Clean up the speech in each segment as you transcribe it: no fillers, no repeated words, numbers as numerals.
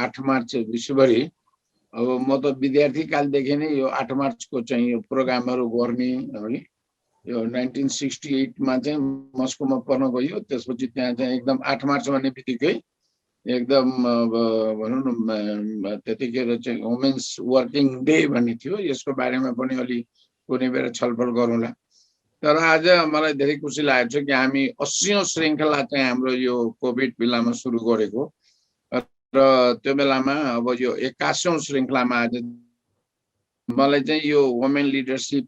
8 March विश्वभरि अब म त विद्यार्थी कालदेखि नै यो 8 मार्चको चाहिँ यो प्रोग्रामहरू गर्ने है। यो 1968 मा चाहिँ मस्कोमा पढ्न गयो, त्यसपछि त्यहाँ चाहिँ एकदम 8 मार्च भन्ने बित्तिकै एकदम अब भनौँ न त्यतिखेर चाहिँ वुमेन्स वर्किङ डे भन्ने थियो। यसको बारेमा पनि अलि कुनै बेला छलफल गरौँला। तर आज मलाई धेरै खुसी लागेको छ कि हामी 80औं श्रृङ्खला चाहिँ हाम्रो यो कोभिड बेलामा सुरु गरेको र त्यो बेलामा अब यो 81औं श्रृङ्खलामा आज मलाई चाहिँ यो वुमेन लिडरसिप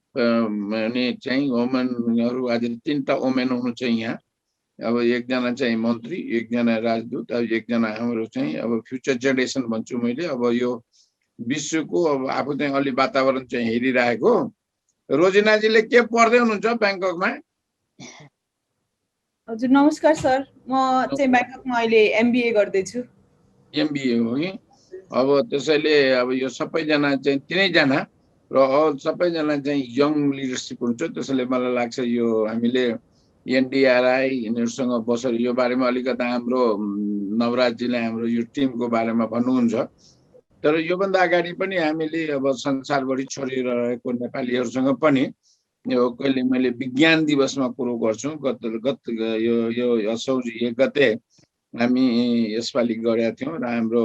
ने चाहिँ वुमेनहरू आज 3टा वुमेन हुनु चाहिँ यहाँ। अब एकजना चाहिँ मन्त्री, एकजना राजदूत, अब एकजना हाम्रो चाहिँ अब फ्युचर जेनेरेसन भन्छु मैले। अब यो विश्वको अब आफू चाहिँ अलि वातावरण चाहिँ हेरिरहेको। रोजिनाजीले के पढ्दै हुनुहुन्छ ब्याङ्ककमा? हजुर नमस्कार सर, म चाहिँ ब्याङ्ककमा अहिले एमबीए गर्दैछु। एमबीए हो कि? अब त्यसैले अब यो सबैजना चाहिँ 3जना र सबैजना चाहिँ यङ लिडरसिप हुन्छ। त्यसैले मलाई लाग्छ यो हामीले एनडीआरआई यिनीहरूसँग बसेर यो बारेमा अलिकति हाम्रो नवराजजीले हाम्रो यो टिमको बारेमा भन्नुहुन्छ। तर योभन्दा अगाडि पनि हामीले अब संसारभरि छरिरहेको नेपालीहरूसँग पनि यो कहिले मैले विज्ञान दिवसमा कुरो गर्छु। गत यो असौज 1 गते हामी यसपालि गरेका थियौँ र हाम्रो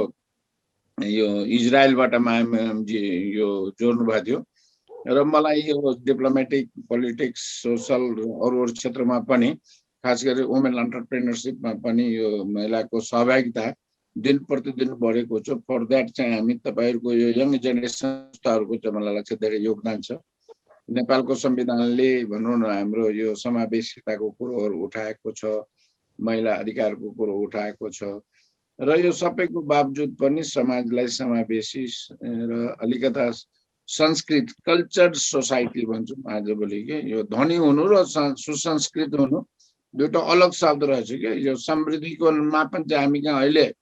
यो इजरायलबाट मायाजी यो जोड्नु भएको थियो र मलाई यो डिप्लोमेटिक, पोलिटिक्स, सोसल अरू क्षेत्रमा पनि खास गरी वुमेन एन्टरप्रेन्योरसिपमा पनि यो महिलाको सहभागिता दिन प्रतिदिन बढेको छ। फर द्याट चाहिँ हामी तपाईँहरूको यो यङ जेनेरेसनहरूको चाहिँ मलाई लाग्छ धेरै योगदान छ। नेपालको संविधानले भनौँ न हाम्रो यो समावेशिताको कुरोहरू उठाएको छ, महिला अधिकारको कुरो उठाएको छ र यो सबैको बावजुद पनि समाजलाई समावेशी र अलिकता संस्कृत कल्चर सोसाइटी भन्छौँ आजभोलि के। यो धनी हुनु र सुसंस्कृत हुनु दुईटा अलग शब्द रहेछ कि। यो समृद्धिको मापन चाहिँ हामी कहाँ अहिले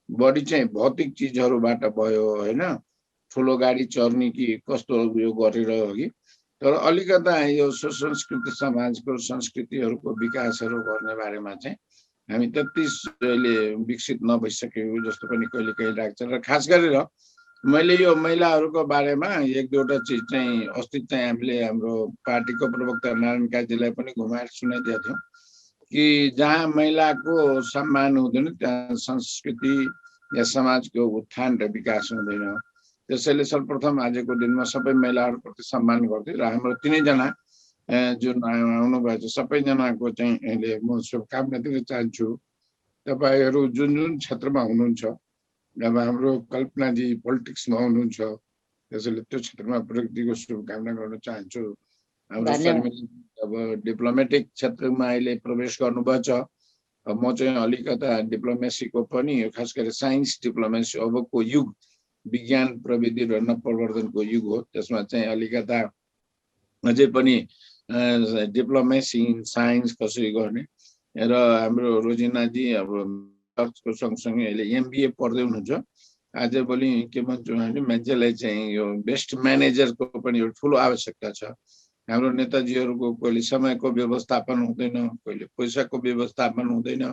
बढी चाहिँ भौतिक चिजहरूबाट भयो होइन, ठुलो गाडी चढ्ने कि कस्तो उयो गरेर हो कि। तर अलिकता यो सुसंस्कृत समाजको संस्कृतिहरूको विकासहरू गर्ने बारेमा चाहिँ हामी त्यति अहिले विकसित नभइसकेको जस्तो पनि कहिले कहिले लाग्छ। र खास गरेर मैले यो महिलाहरूको बारेमा 1-2वटा चिज चाहिँ अस्ति चाहिँ हामीले हाम्रो पार्टीको प्रवक्ता नारायण काजीलाई पनि घुमाएर सुनाइदिएका थियौँ कि जहाँ महिलाको सम्मान हुँदैन त्यहाँ संस्कृति या समाजको उत्थान र विकास हुँदैन। त्यसैले सर्वप्रथम आजको दिनमा सबै महिलाहरूप्रति सम्मान गर्थ्यो र हाम्रो 3जना जुन आउनुभएको छ सबैजनाको चाहिँ अहिले म शुभकामना दिन चाहन्छु। तपाईँहरू जुन जुन क्षेत्रमा हुनुहुन्छ, अब हाम्रो कल्पनाजी पोलिटिक्समा हुनुहुन्छ, त्यसैले त्यो क्षेत्रमा प्रगतिको शुभकामना गर्न चाहन्छु। हाम्रो शर्मिला अब डिप्लोमेटिक क्षेत्रमा अहिले प्रवेश गर्नुभएको छ। म चाहिँ अलिकता डिप्लोमेसीको पनि खास गरी साइन्स डिप्लोमेसी अबको युग विज्ञान प्रविधि र नवप्रवर्धनको युग हो। त्यसमा चाहिँ अलिकता अझै पनि डिप्लोमेसी इन साइन्स कसरी गर्ने र हाम्रो रोजिनाजी अब सँगसँगै अहिले एमबीए पढ्दै हुनुहुन्छ। आजभोलि के भन्छु भने मान्छेलाई चाहिँ यो बेस्ट म्यानेजरको पनि एउटा ठुलो आवश्यकता छ। हाम्रो नेताजीहरूको कहिले समयको व्यवस्थापन हुँदैन, कहिले पैसाको व्यवस्थापन हुँदैन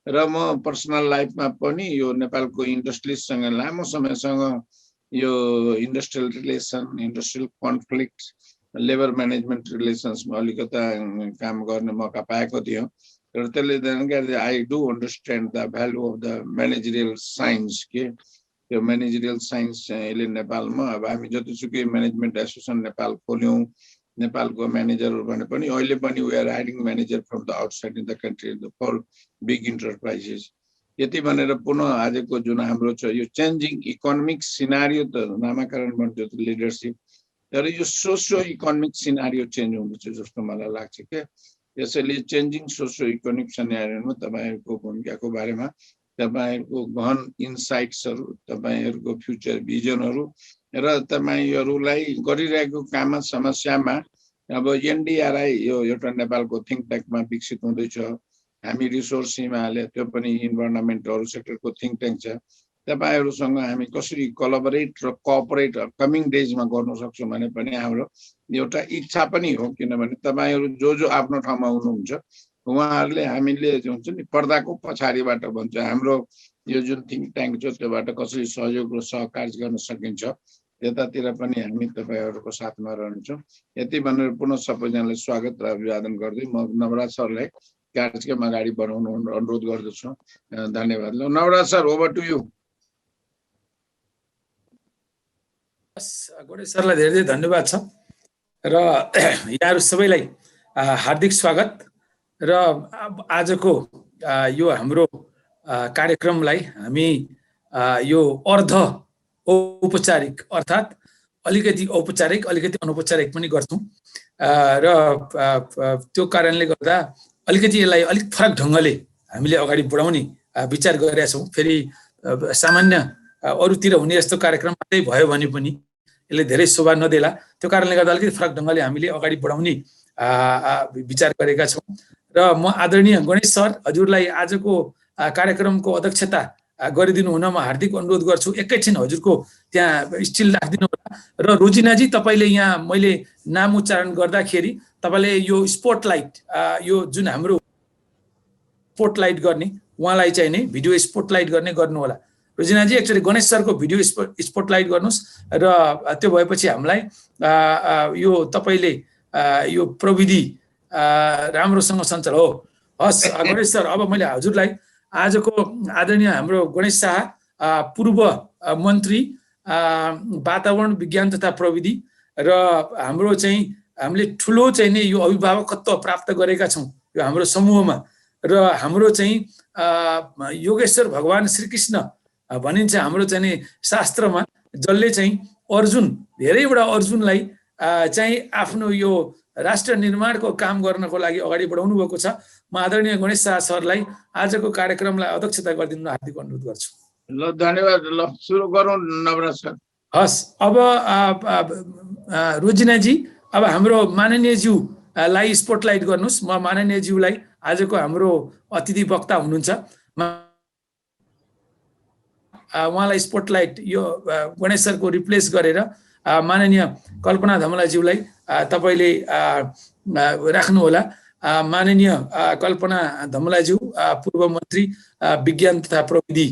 र म पर्सनल लाइफमा पनि यो नेपालको इन्डस्ट्रिजसँग लामो समयसँग यो industrial relation, industrial conflict, labour management रिलेसन्समा अलिकता काम गर्ने मौका पाएको थियो र त्यसले गर्दा I do understand the value of the managerial science के। त्यो म्यानेजरियल साइन्स चाहिँ अहिले नेपालमा अब हामी जतिसुकै म्यानेजमेन्ट एसोसिएसन नेपाल खोल्यौँ, नेपालको म्यानेजरहरू भने पनि अहिले पनि we are hiring manager from the outside in the country for big enterprises. यति भनेर पुनः आजको जुन हाम्रो छ यो चेन्जिङ इकोनोमिक सिनारियो त नामाकरण भन्छ लिडरसिप, तर यो सोसियो इकोनोमिक सिनारियो चेन्ज हुँदैछ जस्तो मलाई लाग्छ क्या। यसैले चेन्जिङ सोसियो इकोनोमिक सिनारियोमा तपाईँहरूको भूमिकाको बारेमा तपाईँहरूको गहन इन्साइट्सहरू, तपाईँहरूको फ्युचर भिजनहरू र तपाईँहरूलाई गरिरहेको काम समस्यामा अब एनडीआरआई यो एउटा नेपालको थिङ्क ट्याङ्कमा विकसित हुँदैछ। हामी रिसोर्स हिमालय त्यो पनि इन्भाइरोन्मेन्ट अरू सेक्टरको थिङ्क ट्याङ्क छ। तपाईँहरूसँग हामी कसरी कोलाबोरेट र कोअपरेट कमिङ डेजमा गर्न सक्छौँ भने पनि हाम्रो एउटा इच्छा पनि हो। किनभने तपाईँहरू जो आफ्नो ठाउँमा हुनुहुन्छ उहाँहरूले हामीले हुन्छ नि पर्दाको पछाडिबाट भन्छ हाम्रो यो जुन थिङ्क ट्याङ्क छ त्योबाट कसरी सहयोग र सहकार्य गर्न सकिन्छ त्यतातिर पनि हामी तपाईहरुको साथमा रहन्छौँ। यति भनेर पुनः सबैजनालाई स्वागत र अभिवादन गर्दै म नवराज सरलाई कार्यक्रम अगाडि बढाउन अनुरोध गर्दछु। धन्यवाद। Navraj sir, over to you. Ganesh सरलाई धेरै धेरै धन्यवाद छ र यहाँहरु सबैलाई हार्दिक स्वागत र आजको यो हाम्रो कार्यक्रमलाई हामी यो अर्ध औपचारिक अर्थात् अलिकति औपचारिक अलिकति अनौपचारिक पनि गर्छौं र त्यो कारणले गर्दा अलिकति यसलाई अलिक फरक ढंगले हामीले अगाडि बढाउने विचार गरिरहेका छौं। फेरि सामान्य अरूतिर हुने यस्तो कार्यक्रम मात्रै भयो भने पनि यसले धेरै शोभा नदेला, त्यो कारणले गर्दा अलिकति फरक ढंगले हामीले अगाडि बढाउने विचार गरेका छौं र म आदरणीय गणेश सर हजुरलाई आजको कार्यक्रमको अध्यक्षता गरिदिनु हुन म हार्दिक अनुरोध गर्छु। एकैछिन हजुरको त्यहाँ स्टिल राखिदिनु होला र रोजिनाजी तपाईले यहाँ मैले नाम उच्चारण गर्दाखेरि तपाईले यो स्पटलाइट यो जुन हाम्रो स्पटलाइट गर्ने उहाँलाई चाहिँ नि भिडियो स्पटलाइट गर्ने गर्नु होला। रोजिनाजी एक्चुअली गणेश सरको भिडियो स्पटलाइट गर्नुस् र त्यो भएपछि हामीलाई यो तपाईले यो प्रविधि राम्रोसँग सञ्चालन हो। हस् गणेश सर, अब मैले हजुरलाई आजको आदरणीय हाम्रो गणेश शाह पूर्व मन्त्री वातावरण विज्ञान तथा प्रविधि र हाम्रो चाहिँ हामीले ठुलो चाहिँ नि यो अभिभावकत्व प्राप्त गरेका छौं यो हाम्रो समूहमा र हाम्रो चाहिँ योगेश्वर भगवान श्रीकृष्ण भनिन्छ हाम्रो चाहिँ नि शास्त्रमा, जसले चाहिँ अर्जुन धेरैवटा अर्जुनलाई चाहिँ आफ्नो यो राष्ट्र निर्माणको काम गर्नको लागि अगाडि बढाउनु भएको छ। म आदरणीय गणेश शाह सरलाई आजको कार्यक्रमलाई अध्यक्षता गरिदिनु हार्दिक अनुरोध गर्छु। ल धन्यवाद। ल सुरु गरौँ नवराज सर। हस्, अब रोजिनाजी अब हाम्रो माननीय ज्यूलाई स्पटलाइट गर्नुस्। म माननीय ज्यूलाई आजको हाम्रो अतिथि वक्ता हुनुहुन्छ उहाँलाई स्पटलाइट यो गणेश सरको रिप्लेस गरेर माननीय कल्पना धमलाज्यूलाई तपाईले राख्नु होला। माननीय कल्पना धमलाज्यू पूर्व मन्त्री विज्ञान तथा प्रविधि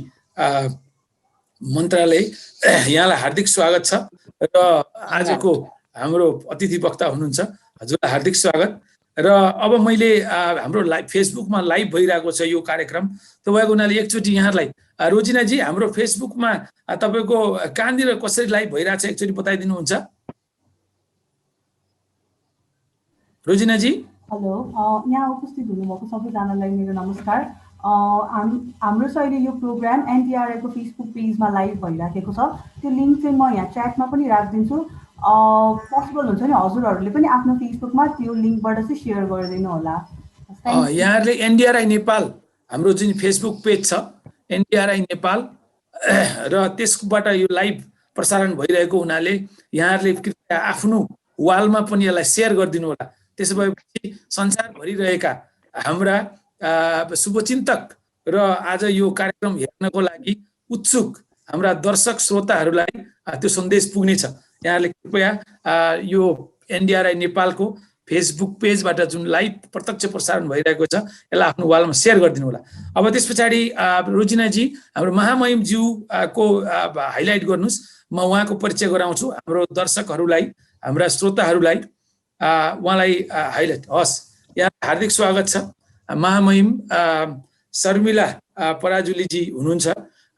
मन्त्रालय, यहाँलाई हार्दिक स्वागत छ र आजको हाम्रो अतिथि वक्ता हुनुहुन्छ, हजुरलाई हार्दिक स्वागत। र अब मैले हाम्रो लाइभ फेसबुकमा लाइभ भइरहेको छ यो कार्यक्रम, त्यो भएको हुनाले एकचोटि यहाँलाई रोजिनाजी हाम्रो फेसबुकमा तपाईको कहाँनिर कसरी लाइभ भइरहेछ एकचोटि बताइदिनुहुन्छ रोजिनाजी? हेलो, यहाँ उपस्थित हुनुभएको सबैजनालाई मेरो नमस्कार। हाम्रो चाहिँ अहिले यो प्रोग्राम एनटीआरआई को फेसबुक पेजमा लाइभ भइराखेको छ। त्यो लिङ्क चाहिँ म यहाँ च्याटमा पनि राखिदिन्छु। पोसिबल हुन्छ नि हजुरहरूले पनि आफ्नो फेसबुकमा त्यो लिङ्कबाट चाहिँ सेयर गरिदिनु होला। यहाँहरूले एनडीआरआई नेपाल हाम्रो जुन फेसबुक पेज छ एनडीआरआई नेपाल र त्यसबाट यो लाइभ प्रसारण भइरहेको हुनाले यहाँहरूले कृपया आफ्नो वालमा पनि यसलाई सेयर गरिदिनु होला। त्यसो भएपछि संसारभरि रहेका हाम्रा शुभचिन्तक र आज यो कार्यक्रम हेर्नको लागि उत्सुक हाम्रा दर्शक श्रोताहरूलाई त्यो सन्देश पुग्नेछ। यहाँहरूले कृपया यो एनडीआरआई नेपालको फेसबुक पेजबाट जुन लाइभ प्रत्यक्ष प्रसारण भइरहेको छ यसलाई आफ्नो वालमा सेयर गरिदिनु होला। अब त्यस पछाडि रोजिनाजी हाम्रो महामहिम ज्यूको हाइलाइट गर्नुस्। म उहाँको परिचय गराउँछु हाम्रो दर्शकहरूलाई, हाम्रा श्रोताहरूलाई। उहाँलाई हाइलाइट। हस्, यहाँ हार्दिक स्वागत छ। महामहिम शर्मिला पराजुलीजी हुनुहुन्छ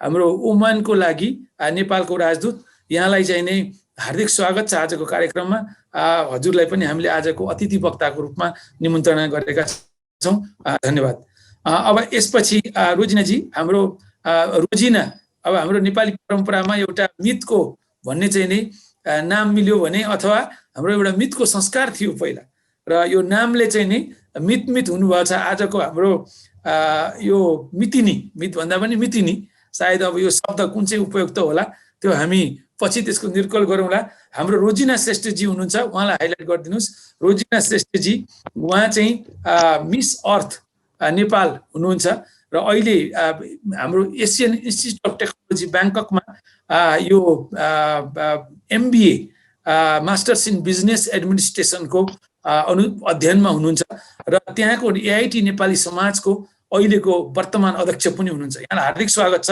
हाम्रो ओमानको लागि नेपालको राजदूत। यहाँलाई चाहिँ नै हार्दिक स्वागत छ आजको कार्यक्रममा। हजुरलाई पनि हामीले आजको अतिथि वक्ताको रूपमा निमन्त्रणा गरेका छौँ। धन्यवाद। अब यसपछि रोजिनाजी हाम्रो रोजिना, अब हाम्रो नेपाली परम्परामा एउटा मितको भन्ने चाहिँ नि नाम मिल्यो भने अथवा हाम्रो एउटा मितको संस्कार थियो पहिला र यो नामले चाहिँ नि मित हुनुभएको छ। आजको हाम्रो यो मितिनी, मित भन्दा पनि मितिनी, सायद अब यो शब्द कुन चाहिँ उपयुक्त होला त्यो हामी पछि त्यसको निर्कल गरौँला। हाम्रो रोजिना श्रेष्ठजी हुनुहुन्छ, उहाँलाई हाइलाइट गरिदिनुहोस्। रोजिना श्रेष्ठजी उहाँ चाहिँ मिस अर्थ नेपाल हुनुहुन्छ र अहिले हाम्रो एसियन इन्स्टिच्युट अफ टेक्नोलोजी ब्याङ्ककमा यो MBA मास्टर्स इन बिजनेस एडमिनिस्ट्रेसनको अध्ययनमा हुनुहुन्छ र त्यहाँको एआइटी नेपाली समाजको अहिलेको वर्तमान अध्यक्ष पनि हुनुहुन्छ। यहाँलाई हार्दिक स्वागत छ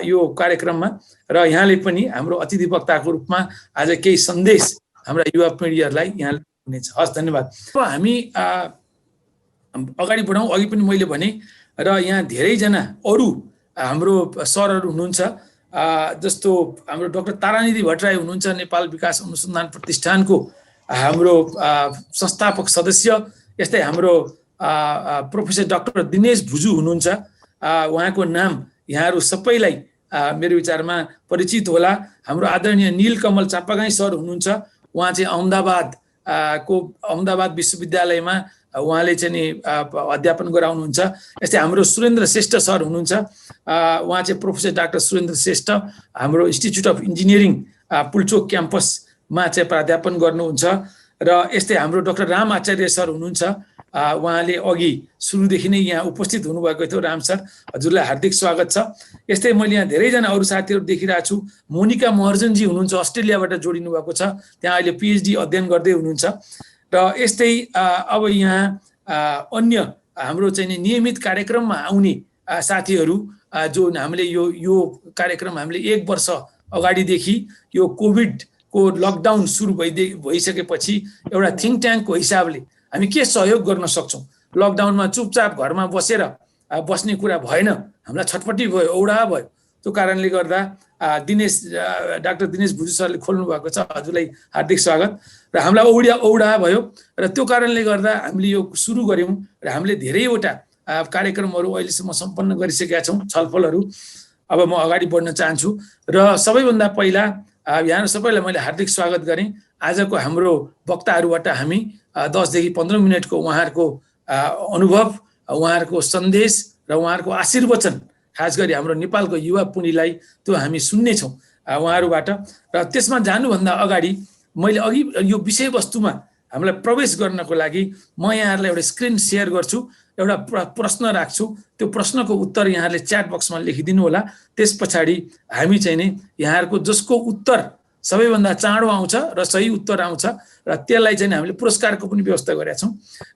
यो कार्यक्रममा र यहाँले पनि हाम्रो अतिथि वक्ताको रूपमा आज केही सन्देश हाम्रा युवा पिँढीहरूलाई यहाँले हुनेछ। हस्, धन्यवाद। अब हामी अगाडि बढौँ। अघि पनि मैले भने र यहाँ धेरैजना अरू हाम्रो सरहरू हुनुहुन्छ, जस्तो हाम्रो डाक्टर तारानिधि भट्टराई हुनुहुन्छ, नेपाल विकास अनुसन्धान प्रतिष्ठानको हाम्रो संस्थापक सदस्य। यस्तै हाम्रो प्रोफेसर डाक्टर दिनेश भुजू हुनुहुन्छ, उहाँको नाम यहाँहरू सबैलाई मेरो विचारमा परिचित होला। हाम्रो आदरणीय नीलकमल चापागाई सर हुनुहुन्छ, उहाँ चाहिँ अहमदाबाद विश्वविद्यालयमा उहाँले चाहिँ नि अध्यापन गराउनुहुन्छ। यस्तै हाम्रो सुरेन्द्र श्रेष्ठ सर हुनुहुन्छ, उहाँ चाहिँ प्रोफेसर डाक्टर सुरेन्द्र श्रेष्ठ हाम्रो इन्स्टिच्युट अफ इन्जिनियरिङ पुल्चोक क्याम्पसमा चाहिँ प्राध्यापन गर्नुहुन्छ। र यस्तै हाम्रो डाक्टर राम आचार्य सर हुनुहुन्छ, उहाँले अघि सुरुदेखि नै यहाँ उपस्थित हुनुभएको थियो। राम सर, हजुरलाई हार्दिक स्वागत छ। यस्तै मैले यहाँ धेरैजना अरू साथीहरू देखिरहेको छु। मोनिका महर्जनजी हुनुहुन्छ, अस्ट्रेलियाबाट जोडिनु भएको छ, त्यहाँ अहिले पिएचडी अध्ययन गर्दै हुनुहुन्छ। र यस्तै अब यहाँ अन्य हाम्रो चाहिँ नियमित कार्यक्रममा आउने साथीहरू जो हामीले यो कार्यक्रम हामीले 1 वर्ष अगाडिदेखि यो कोभिडको लकडाउन सुरु भइसकेपछि एउटा थिङ्क ट्याङ्कको हिसाबले हामी के सहयोग गर्न सक्छौँ। लकडाउनमा चुपचाप घरमा बसेर बस्ने कुरा भएन, हामीलाई छटपट्टि भयो, औडा भयो। त्यो कारणले गर्दा डाक्टर दिनेश भुजू सरले खोल्नु भएको छ, हजुरलाई हार्दिक स्वागत। र हामीलाई औडा भयो र त्यो कारणले गर्दा हामीले यो सुरु गऱ्यौँ र हामीले धेरैवटा कार्यक्रमहरू अहिलेसम्म सम्पन्न गरिसकेका छौँ, छलफलहरू। अब म अगाडि बढ्न चाहन्छु र सबैभन्दा पहिला यहाँ सबैलाई मैले हार्दिक स्वागत गरेँ। आजको हाम्रो वक्ताहरूबाट हामी 10 देखि 15 मिनटको उहाँहरूको अनुभव, उहाँहरूको सन्देश र उहाँहरूको आशीर्वचन, खास गरी हाम्रो नेपालको युवा पुँजीलाई त्यो हामी सुन्नेछौँ उहाँहरूबाट। र त्यसमा जानुभन्दा अगाडि मैले अघि यो विषयवस्तुमा हामीलाई प्रवेश गर्नको लागि म यहाँहरूलाई एउटा स्क्रिन सेयर गर्छु, एउटा प्रश्न राख्छु। त्यो प्रश्नको उत्तर यहाँहरूले च्याट बक्समा लेखिदिनु होला। त्यस पछाडि हामी चाहिँ नि यहाँहरूको जसको उत्तर सबैभन्दा चाँडो आउँछ र सही उत्तर आउँछ र त्यसलाई चाहिँ हामीले पुरस्कारको पनि व्यवस्था गरेका छौँ।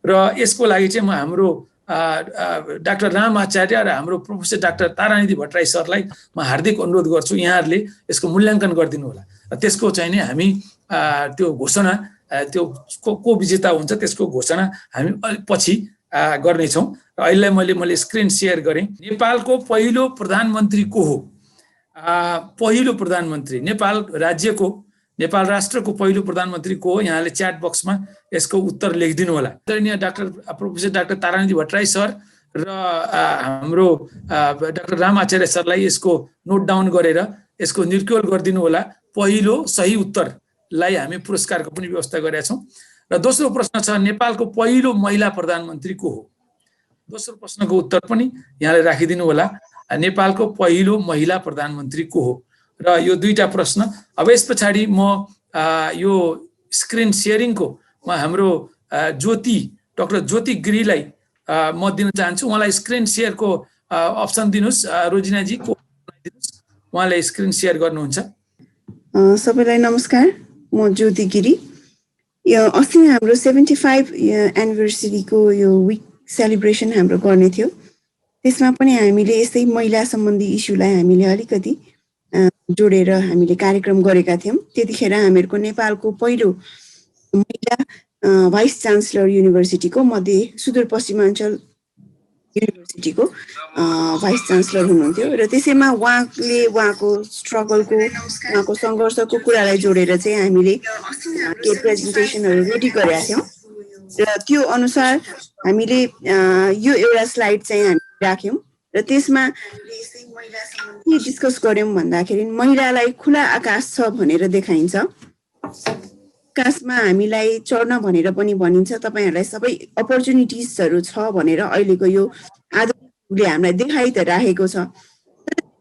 र यसको लागि चाहिँ म हाम्रो डाक्टर राम आचार्य र हाम्रो प्रोफेसर डाक्टर तारानिधि भट्टराई सरलाई म हार्दिक अनुरोध गर्छु, यहाँहरूले यसको मूल्याङ्कन गरिदिनु होला। र त्यसको चाहिँ नि हामी त्यो घोषणा, त्यो को विजेता हुन्छ त्यसको घोषणा हामी पछि गर्नेछौँ। र अहिले मैले स्क्रिन सेयर गरेँ। नेपालको पहिलो प्रधानमन्त्री को हो? पहिलो प्रधानमन्त्री नेपाल राष्ट्रको पहिलो प्रधानमन्त्री को हो? यहाँले च्याट बक्समा यसको उत्तर लेखिदिनु होला। आदरणीय प्रोफेसर डाक्टर तारानिधि भट्टराई सर र हाम्रो डाक्टर राम आचार्य सरलाई यसको नोट डाउन गरेर यसको निर्क्युल गरिदिनु होला। पहिलो सही उत्तरलाई हामी पुरस्कारको पनि व्यवस्था गरेका छौँ। र दोस्रो प्रश्न छ, नेपालको पहिलो महिला प्रधानमन्त्री को हो? दोस्रो प्रश्नको उत्तर पनि यहाँले राखिदिनु होला, नेपालको पहिलो महिला प्रधानमन्त्री को हो? र यो दुईटा प्रश्न। अब यस पछाडि म यो स्क्रिन सेयरिङको हाम्रो डाक्टर ज्योति गिरीलाई म दिन चाहन्छु। उहाँलाई स्क्रिन सेयरको अप्सन दिनुहोस्, रोजिनाजी को दिनुहोस्, उहाँले स्क्रिन सेयर गर्नुहुन्छ। सबैलाई नमस्कार, म ज्योति गिरी। अस्ति हाम्रो 75 एनिभर्सरीको यो विक सेलिब्रेसन हाम्रो गर्ने थियो। त्यसमा पनि हामीले यस्तै महिला सम्बन्धी इस्युलाई हामीले अलिकति जोडेर हामीले कार्यक्रम गरेका थियौँ। त्यतिखेर हामीहरूको नेपालको पहिलो महिला भाइस चान्सलर युनिभर्सिटीको सुदूरपश्चिमाञ्चल युनिभर्सिटीको भाइस चान्सलर हुनुहुन्थ्यो र त्यसैमा उहाँको स्ट्रगलको, उहाँको सङ्घर्षको कुरालाई जोडेर चाहिँ हामीले के प्रेजेन्टेसनहरू रेडी गरेका थियौँ। र त्यो अनुसार हामीले यो एउटा स्लाइड चाहिँ हामी राख्यौँ र त्यसमा के डिस्कस गऱ्यौँ भन्दाखेरि महिलालाई खुला आकाश छ भनेर देखाइन्छ। आकाशमा हामीलाई चढ्न भनेर पनि भनिन्छ। तपाईँहरूलाई सबै अपर्च्युनिटिजहरू छ भनेर अहिलेको यो आधुनिकले हामीलाई देखाइ त राखेको छ।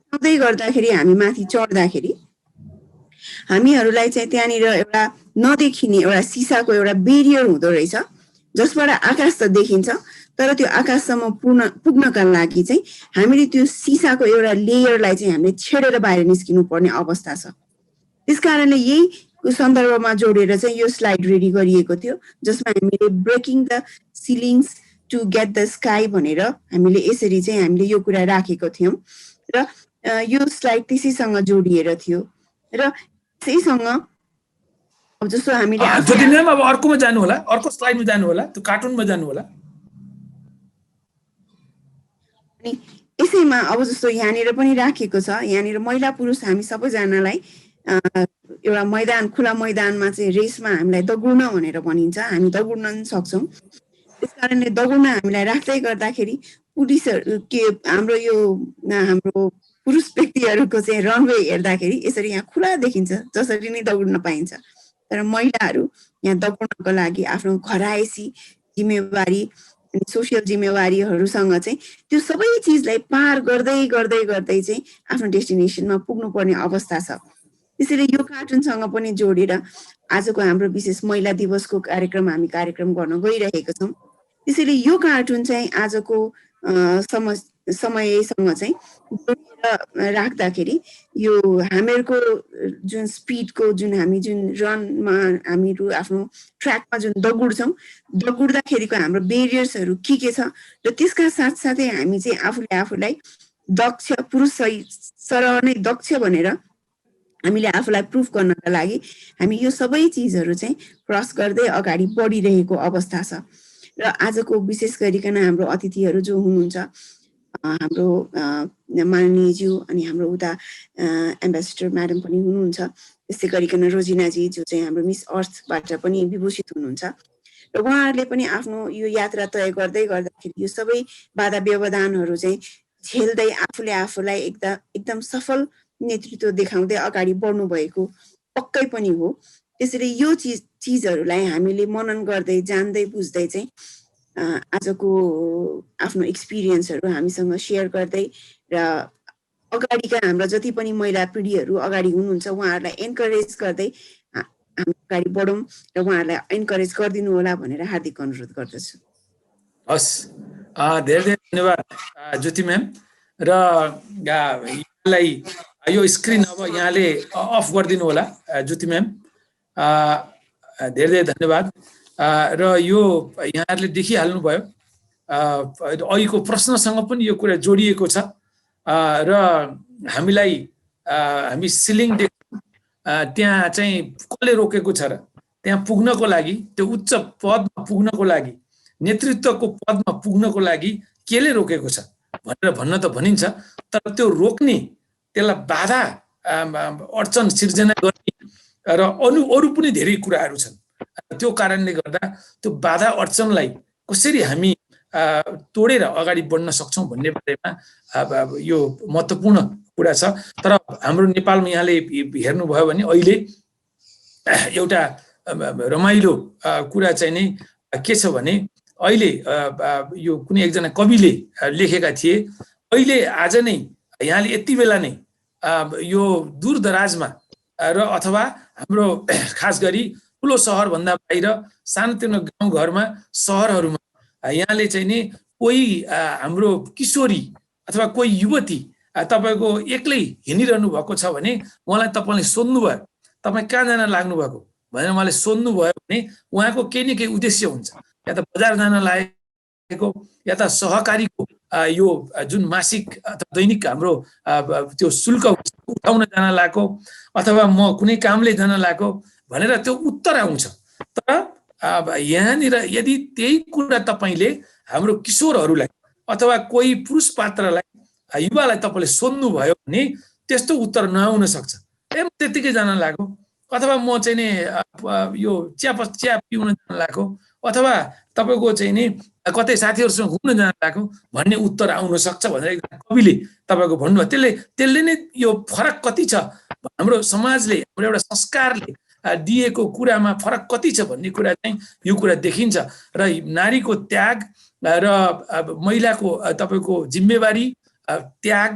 सधैँ गर्दाखेरि हामी माथि चढ्दाखेरि हामीहरूलाई चाहिँ त्यहाँनिर एउटा नदेखिने एउटा सिसाको एउटा बेरियर हुँदो रहेछ, जसबाट आकाश त देखिन्छ तर त्यो आकाशसम्म पुग्नका लागि चाहिँ हामीले त्यो सिसाको एउटा लेयरलाई चाहिँ हामीले छेडेर बाहिर निस्किनु पर्ने अवस्था छ। त्यस कारणले यही को सन्दर्भमा जोडेर चाहिँ यो स्लाइड रेडी गरिएको थियो, जसमा हामीले breaking the ceilings to get the sky भनेर हामीले यसरी चाहिँ हामीले यो कुरा राखेको थियौँ र यो स्लाइड त्यसैसँग जोडिएर थियो र त्यसैसँग जस्तो हामीले ज्योति म्याम अब अर्कोमा जानु होला, अर्को स्लाइडमा जानु होला, त्यो कार्टुनमा जानु होला। अनि यसैमा अब जस्तो यहाँनिर पनि राखेको छ, यहाँनिर महिला पुरुष हामी सबैजनालाई एउटा मैदान, खुला मैदानमा चाहिँ रेसमा हामीलाई दगुर्न भनेर भनिन्छ, हामी दगुर्न पनि सक्छौँ। त्यस कारणले दगुर्न हामीलाई राख्दै गर्दाखेरि पुलिसहरू के हाम्रो यो हाम्रो पुरुष व्यक्तिहरूको चाहिँ रनवे हेर्दाखेरि यसरी यहाँ खुला देखिन्छ, जसरी नै दगुर्न पाइन्छ। तर महिलाहरू यहाँ दगुर्नको लागि आफ्नो घरायसी जिम्मेवारी अनि सोसियल जिम्मेवारीहरूसँग चाहिँ त्यो सबै चिजलाई पार गर्दै गर्दै गर्दै चाहिँ आफ्नो डेस्टिनेसनमा पुग्नुपर्ने अवस्था छ। त्यसैले यो कार्टुनसँग पनि जोडेर आजको हाम्रो विशेष महिला दिवसको कार्यक्रम हामी गर्न गइरहेका छौँ। त्यसैले यो कार्टुन चाहिँ आजको समयसँग चाहिँ जोडेर राख्दाखेरि यो हामीहरूको जुन स्पिडको हामी जुन रनमा हामीहरू आफ्नो ट्र्याकमा जुन दगुर्दाखेरिको हाम्रो बेरियर्सहरू के छ र त्यसका साथसाथै हामी चाहिँ आफूलाई दक्ष पुरुष सरह नै दक्ष भनेर हामीले आफूलाई प्रुफ गर्नका लागि हामी यो सबै चिजहरू चाहिँ क्रस गर्दै अगाडि बढिरहेको अवस्था छ। र आजको विशेष गरिकन हाम्रो अतिथिहरू जो हुनुहुन्छ, हाम्रो माननीयज्यू अनि हाम्रो उता एम्बेसेडर म्याडम पनि हुनुहुन्छ, त्यस्तै गरिकन रोजिनाजी जो चाहिँ हाम्रो मिस अर्थबाट पनि विभूषित हुनुहुन्छ र उहाँहरूले पनि आफ्नो यो यात्रा तय गर्दै गर्दाखेरि यो सबै बाधा व्यवधानहरू चाहिँ झेल्दै आफूलाई एकदम सफल नेतृत्व देखाउँदै अगाडि बढ्नु भएको पक्कै पनि हो। त्यसैले यो चिजहरूलाई हामीले मनन गर्दै जान्दै बुझ्दै चाहिँ आजको आफ्नो एक्सपिरियन्सहरू हामीसँग सेयर गर्दै र अगाडिका हाम्रा जति पनि महिला पिँढीहरू अगाडि हुनुहुन्छ उहाँहरूलाई एन्करेज गर्दै हामी अगाडि बढौँ र उहाँहरूलाई एन्करेज गरिदिनु होला भनेर हार्दिक अनुरोध गर्दछु। हस्, धेरै धेरै धन्यवाद ज्योति म्याम। र यहाँलाई यो स्क्रिन अब यहाँले अफ गरिदिनु होला ज्योति म्याम। धेरै धेरै धन्यवाद। र यो यहाँहरूले देखिहाल्नुभयो, अहिलेको प्रश्नसँग पनि यो कुरा जोडिएको छ। र हामी सिलिङ त्यहाँ चाहिँ कसले रोकेको छ र त्यहाँ पुग्नको लागि, त्यो उच्च पदमा पुग्नको लागि, नेतृत्वको पदमा पुग्नको लागि केले रोकेको छ भनेर भन्न त भनिन्छ, तर त्यो रोक्ने, त्यसलाई बाधा अडचन सिर्जना गर्ने र अरू पनि धेरै कुराहरू छन्। त्यो कारणले गर्दा त्यो बाधा अडचनलाई कसरी हामी तोडेर अगाडि बढ्न सक्छौँ भन्ने बारेमा यो महत्त्वपूर्ण कुरा छ। तर हाम्रो नेपालमा यहाँले हेर्नुभयो भने अहिले एउटा रमाइलो कुरा चाहिँ नै के छ भने अहिले यो कुनै एकजना कविले लेखेका थिए, अहिले आज नै यहाँले यति बेला नै यो दूरदराजमा र अथवा हाम्रो खास गरी ठुलो सहरभन्दा बाहिर सानोतिनो गाउँघरमा सहरहरूमा यहाँले चाहिँ नि कोही हाम्रो किशोरी अथवा कोही युवती तपाईँको एक्लै हिँडिरहनु भएको छ भने उहाँलाई तपाईँले सोध्नुभयो तपाईँ कहाँ जान लाग्नु भएको भनेर उहाँले सोध्नुभयो भने उहाँको केही न केही उद्देश्य हुन्छ, या त बजार जान लागेको, या त सहकारीको यो जुन मासिक अथवा दैनिक हाम्रो त्यो शुल्क उठाउन जान लागेको, अथवा म कुनै कामले जान लागेको भनेर त्यो उत्तर आउँछ। तर यहाँनिर यदि त्यही कुरा तपाईँले हाम्रो किशोरहरूलाई अथवा कोही पुरुष पात्रलाई, युवालाई तपाईँले सोध्नुभयो भने त्यस्तो उत्तर नआउन सक्छ। म त्यतिकै जान लाग्यो, अथवा म चाहिँ नि यो चिया पिउन जान लागेको, अथवा तपाईँको चाहिँ नि कतै साथीहरूसँग घुम्न जान लागेको भन्ने उत्तर आउन सक्छ भनेर एकजना कविले तपाईँको भन्नुभयो। त्यसले नै यो फरक कति छ, हाम्रो समाजले, हाम्रो एउटा संस्कारले दिएको कुरामा फरक कति छ भन्ने कुरा चाहिँ यो कुरा देखिन्छ। र नारीको त्याग र महिलाको तपाईँको जिम्मेवारी, त्याग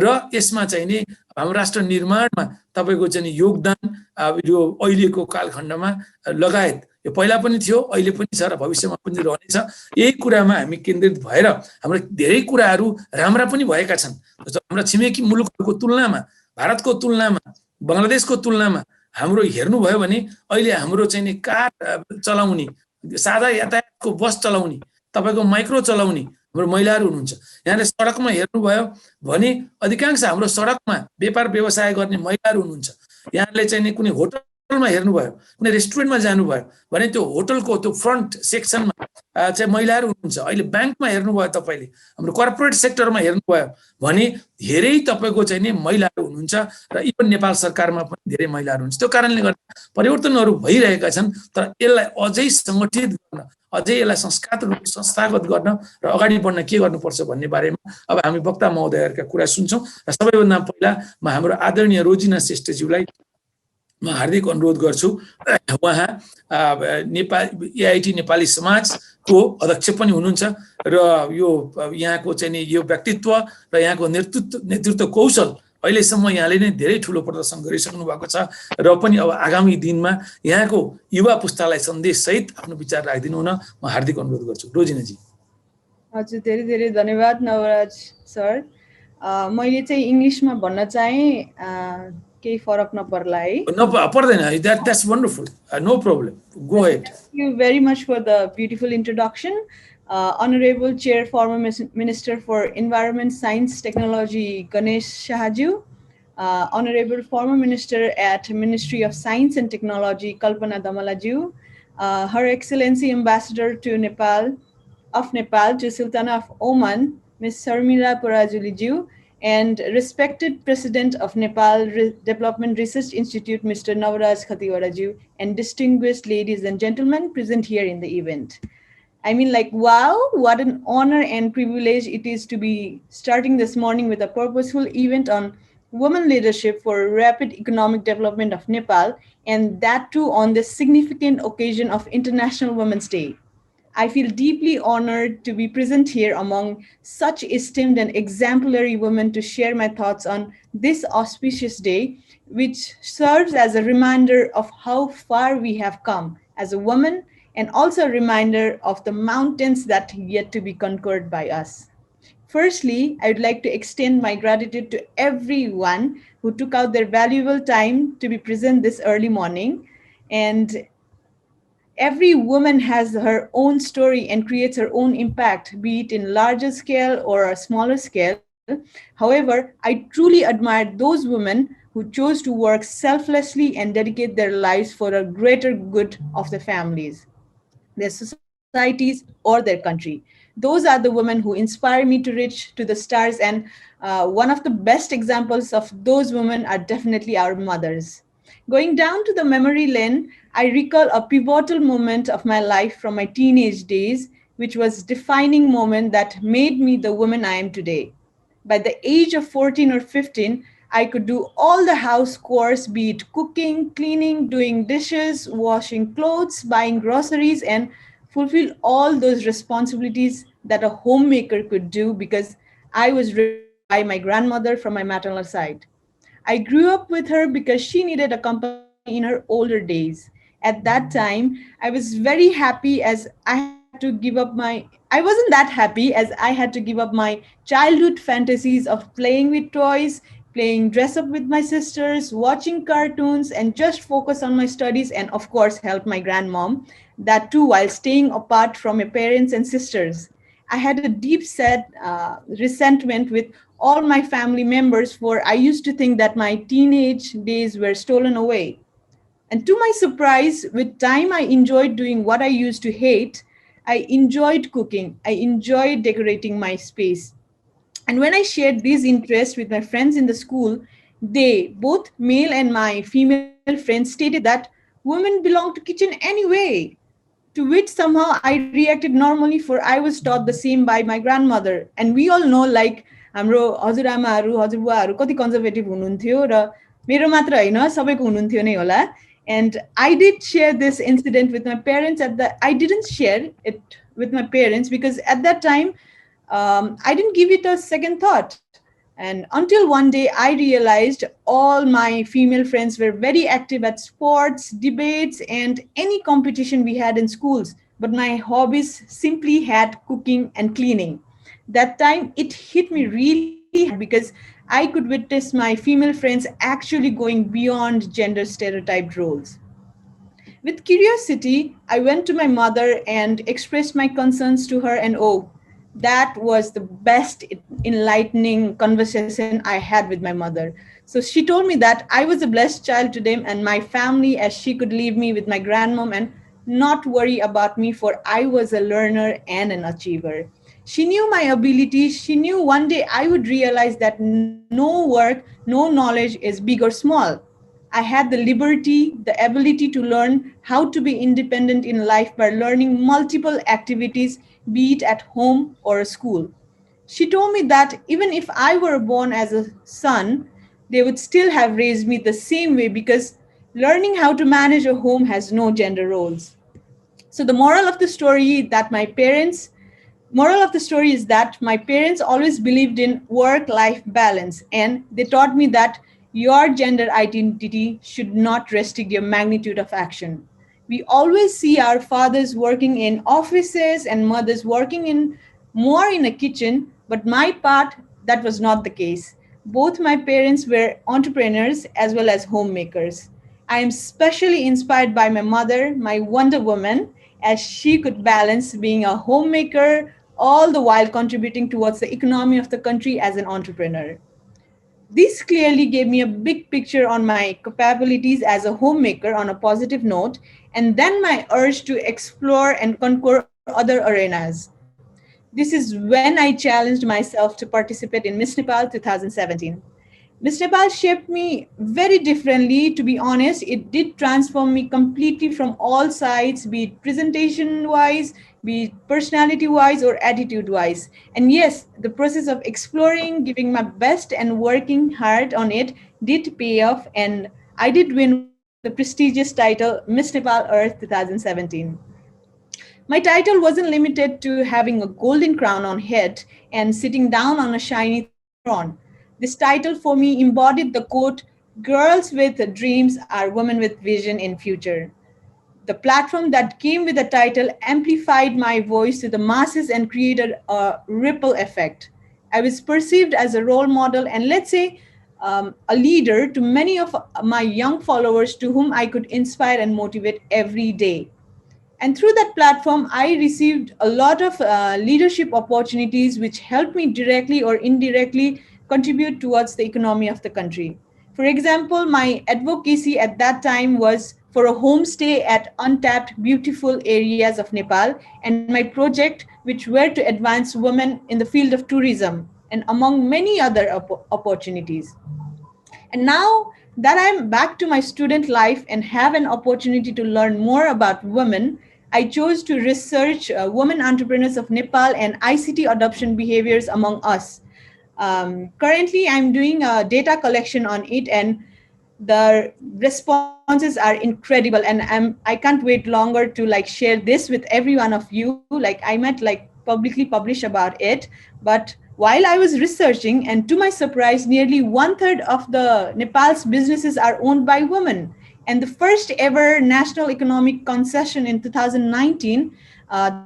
र यसमा चाहिँ नि हाम्रो राष्ट्र निर्माणमा तपाईँको चाहिँ योगदान यो अहिलेको कालखण्डमा लगायत यो पहिला पनि थियो, अहिले पनि छ र भविष्यमा पनि रहनेछ। यही कुरामा हामी केन्द्रित भएर हाम्रो धेरै कुराहरू राम्रा पनि भएका छन्। जस्तो हाम्रा छिमेकी मुलुकहरूको तुलनामा, भारतको तुलनामा, बङ्गलादेशको तुलनामा हाम्रो हेर्नुभयो भने अहिले हाम्रो चाहिँ नि कार चलाउने, सादा यातायातको बस चलाउने, तपाईको माइक्रो चलाउने हाम्रो महिलाहरू हुनुहुन्छ। यहाँले सडकमा हेर्नुभयो भने अधिकांश हाम्रो सडकमा व्यापार व्यवसाय गर्ने महिलाहरू हुनुहुन्छ। यहाँले चाहिँ नि कुनै होटलमा हेर्नुभयो, कुनै रेस्टुरेन्टमा जानुभयो भने त्यो होटलको त्यो फ्रन्ट सेक्सनमा चाहिँ महिलाहरू हुनुहुन्छ। अहिले ब्याङ्कमा हेर्नुभयो, तपाईँले हाम्रो कर्पोरेट सेक्टरमा हेर्नुभयो भने धेरै तपाईँको चाहिँ नि महिलाहरू हुनुहुन्छ र इभन नेपाल सरकारमा पनि धेरै महिलाहरू हुनुहुन्छ। त्यो कारणले गर्दा परिवर्तनहरू भइरहेका छन्, तर यसलाई अझै सङ्गठित गर्न, अझै यसलाई संस्थागत गर्न र अगाडि बढ्न के गर्नुपर्छ भन्ने बारेमा अब हामी वक्ता महोदयहरूका कुरा सुन्छौँ। र सबैभन्दा पहिला म हाम्रो आदरणीय रोजिना श्रेष्ठज्यूलाई म हार्दिक अनुरोध गर्छु। उहाँ एआइटी नेपाली समाजको अध्यक्ष पनि हुनुहुन्छ र यो यहाँको चाहिँ नि यो व्यक्तित्व र यहाँको नेतृत्व कौशल अहिलेसम्म यहाँले नै धेरै ठुलो प्रदर्शन गरिसक्नु भएको छ र पनि अब आगामी दिनमा यहाँको युवा पुस्तालाई सन्देश सहित आफ्नो विचार राखिदिनु हुन म हार्दिक अनुरोध गर्छु। रोजिनाजी। हजुर, धेरै धेरै धन्यवाद नवराज सर। मैले चाहिँ इङ्ग्लिसमा भन्न चाहेँ, केही फरक नपर्ला है? पर्दैन, that's wonderful, no problem, go ahead. Thank you very much for the beautiful introduction. Honorable Chair, former Minister for Environment, Science, Technology, Ganesh Shahaju. Honorable former Minister at Ministry of Science and Technology, Kalpana Damalaju. Her Excellency Ambassador to Nepal, to Sultanate of Oman, Ms. Sarmila Parajuliju, and respected President of Nepal Development Research Institute, Mr. Navraj Khatiwaraju, and distinguished ladies and gentlemen present here in the event. I mean, like, wow, what an honor and privilege it is to be starting this morning with a purposeful event on women leadership for rapid economic development of Nepal, and that too on this significant occasion of International Women's Day. I feel deeply honored to be present here among such esteemed and exemplary women to share my thoughts on this auspicious day, which serves as a reminder of how far we have come as a woman, and also a reminder of the mountains that are yet to be conquered by us. Firstly, I would like to extend my gratitude to everyone who took out their valuable time to be present this early morning. And every woman has her own story and creates her own impact, be it in larger scale or a smaller scale. However, I truly admire those women who chose to work selflessly and dedicate their lives for a greater good of their families, their societies, or their country. Those are the women who inspire me to reach to the stars. And one of the best examples of those women are definitely our mothers. Going down to the memory lane, I recall a pivotal moment of my life from my teenage days, which was a defining moment that made me the woman I am today. By the age of 14 or 15, I could do all the house chores, be it cooking, cleaning, doing dishes, washing clothes, buying groceries, and fulfill all those responsibilities that a homemaker could do because I was raised by my grandmother from my maternal side. I grew up with her because she needed a company in her older days. At that time, I was very happy as I had to give up I wasn't that happy as I had to give up my childhood fantasies of playing with toys, playing dress up with my sisters, watching cartoons, and just focus on my studies and, of course, help my grandmom. That too, while staying apart from my parents and sisters. I had a deep set resentment with all my family members, for I used to think that my teenage days were stolen away. And to my surprise, with time, I enjoyed doing what I used to hate. I enjoyed cooking. I enjoyed decorating my space. And when I shared these interests with my friends in the school, they, both male and my female friends, stated that women belong to kitchen anyway. To which somehow I reacted normally, for I was taught the same by my grandmother. And we all know, like, हाम्रो हजुरआमाहरू हजुरबुवाहरू कति conservative हुनुहुन्थ्यो र मेरो मात्र होइन सबैको हुनुहुन्थ्यो नै होला. And I did share this incident with my parents I didn't share it with my parents because at that time I didn't give it a second thought. And until one day I realized all my female friends were very active at sports, debates, and any competition we had in schools. But my hobbies simply had cooking and cleaning. That time it hit me really because I could witness my female friends actually going beyond gender stereotyped roles. With curiosity, I went to my mother and expressed my concerns to her, and oh, that was the best enlightening conversation I had with my mother. So she told me that I was a blessed child to them and my family, as she could leave me with my grandmom and not worry about me, for I was a learner and an achiever. She knew my abilities. She knew one day I would realize that no work, no knowledge is big or small. I had the liberty, the ability to learn how to be independent in life by learning multiple activities, be it at home or a school. She told me that even if I were born as a son, they would still have raised me the same way because learning how to manage a home has no gender roles. So the moral of the story is that my parents always believed in work life balance, and they taught me that your gender identity should not restrict your magnitude of action. We always see our fathers working in offices and mothers working in more in a kitchen, but my part, that was not the case. Both my parents were entrepreneurs as well as homemakers. I am specially inspired by my mother, my Wonder Woman, as she could balance being a homemaker all the while contributing towards the economy of the country as an entrepreneur. This clearly gave me a big picture on my capabilities as a homemaker on a positive note, and then my urge to explore and conquer other arenas. This is when I challenged myself to participate in Miss Nepal 2017. Miss Nepal shaped me very differently. To be honest, it did transform me completely from all sides, be it presentation wise, be it personality wise, or attitude wise. And yes, the process of exploring, giving my best, and working hard on it did pay off. And I did win the prestigious title Miss Nepal Earth 2017. My title wasn't limited to having a golden crown on head and sitting down on a shiny throne. This title for me embodied the quote, "Girls with dreams are women with vision in future." The platform that came with the title amplified my voice to the masses and created a ripple effect. I was perceived as a role model and, let's say, a leader to many of my young followers to whom I could inspire and motivate every day. And through that platform, I received a lot of leadership opportunities, which helped me directly or indirectly contribute towards the economy of the country. For example, my advocacy at that time was for a homestay at untapped, beautiful areas of Nepal, and my project, which were to advance women in the field of tourism, and among many other opportunities. And now that I'm back to my student life and have an opportunity to learn more about women, I chose to research women entrepreneurs of Nepal and ICT adoption behaviors among us. Currently, I'm doing a data collection on it, and the responses are incredible. And I can't wait longer to share this with every one of you. I might publicly publish about it, but while I was researching, and to my surprise, nearly one third of the Nepal's businesses are owned by women. And the first ever national economic concession in 2019,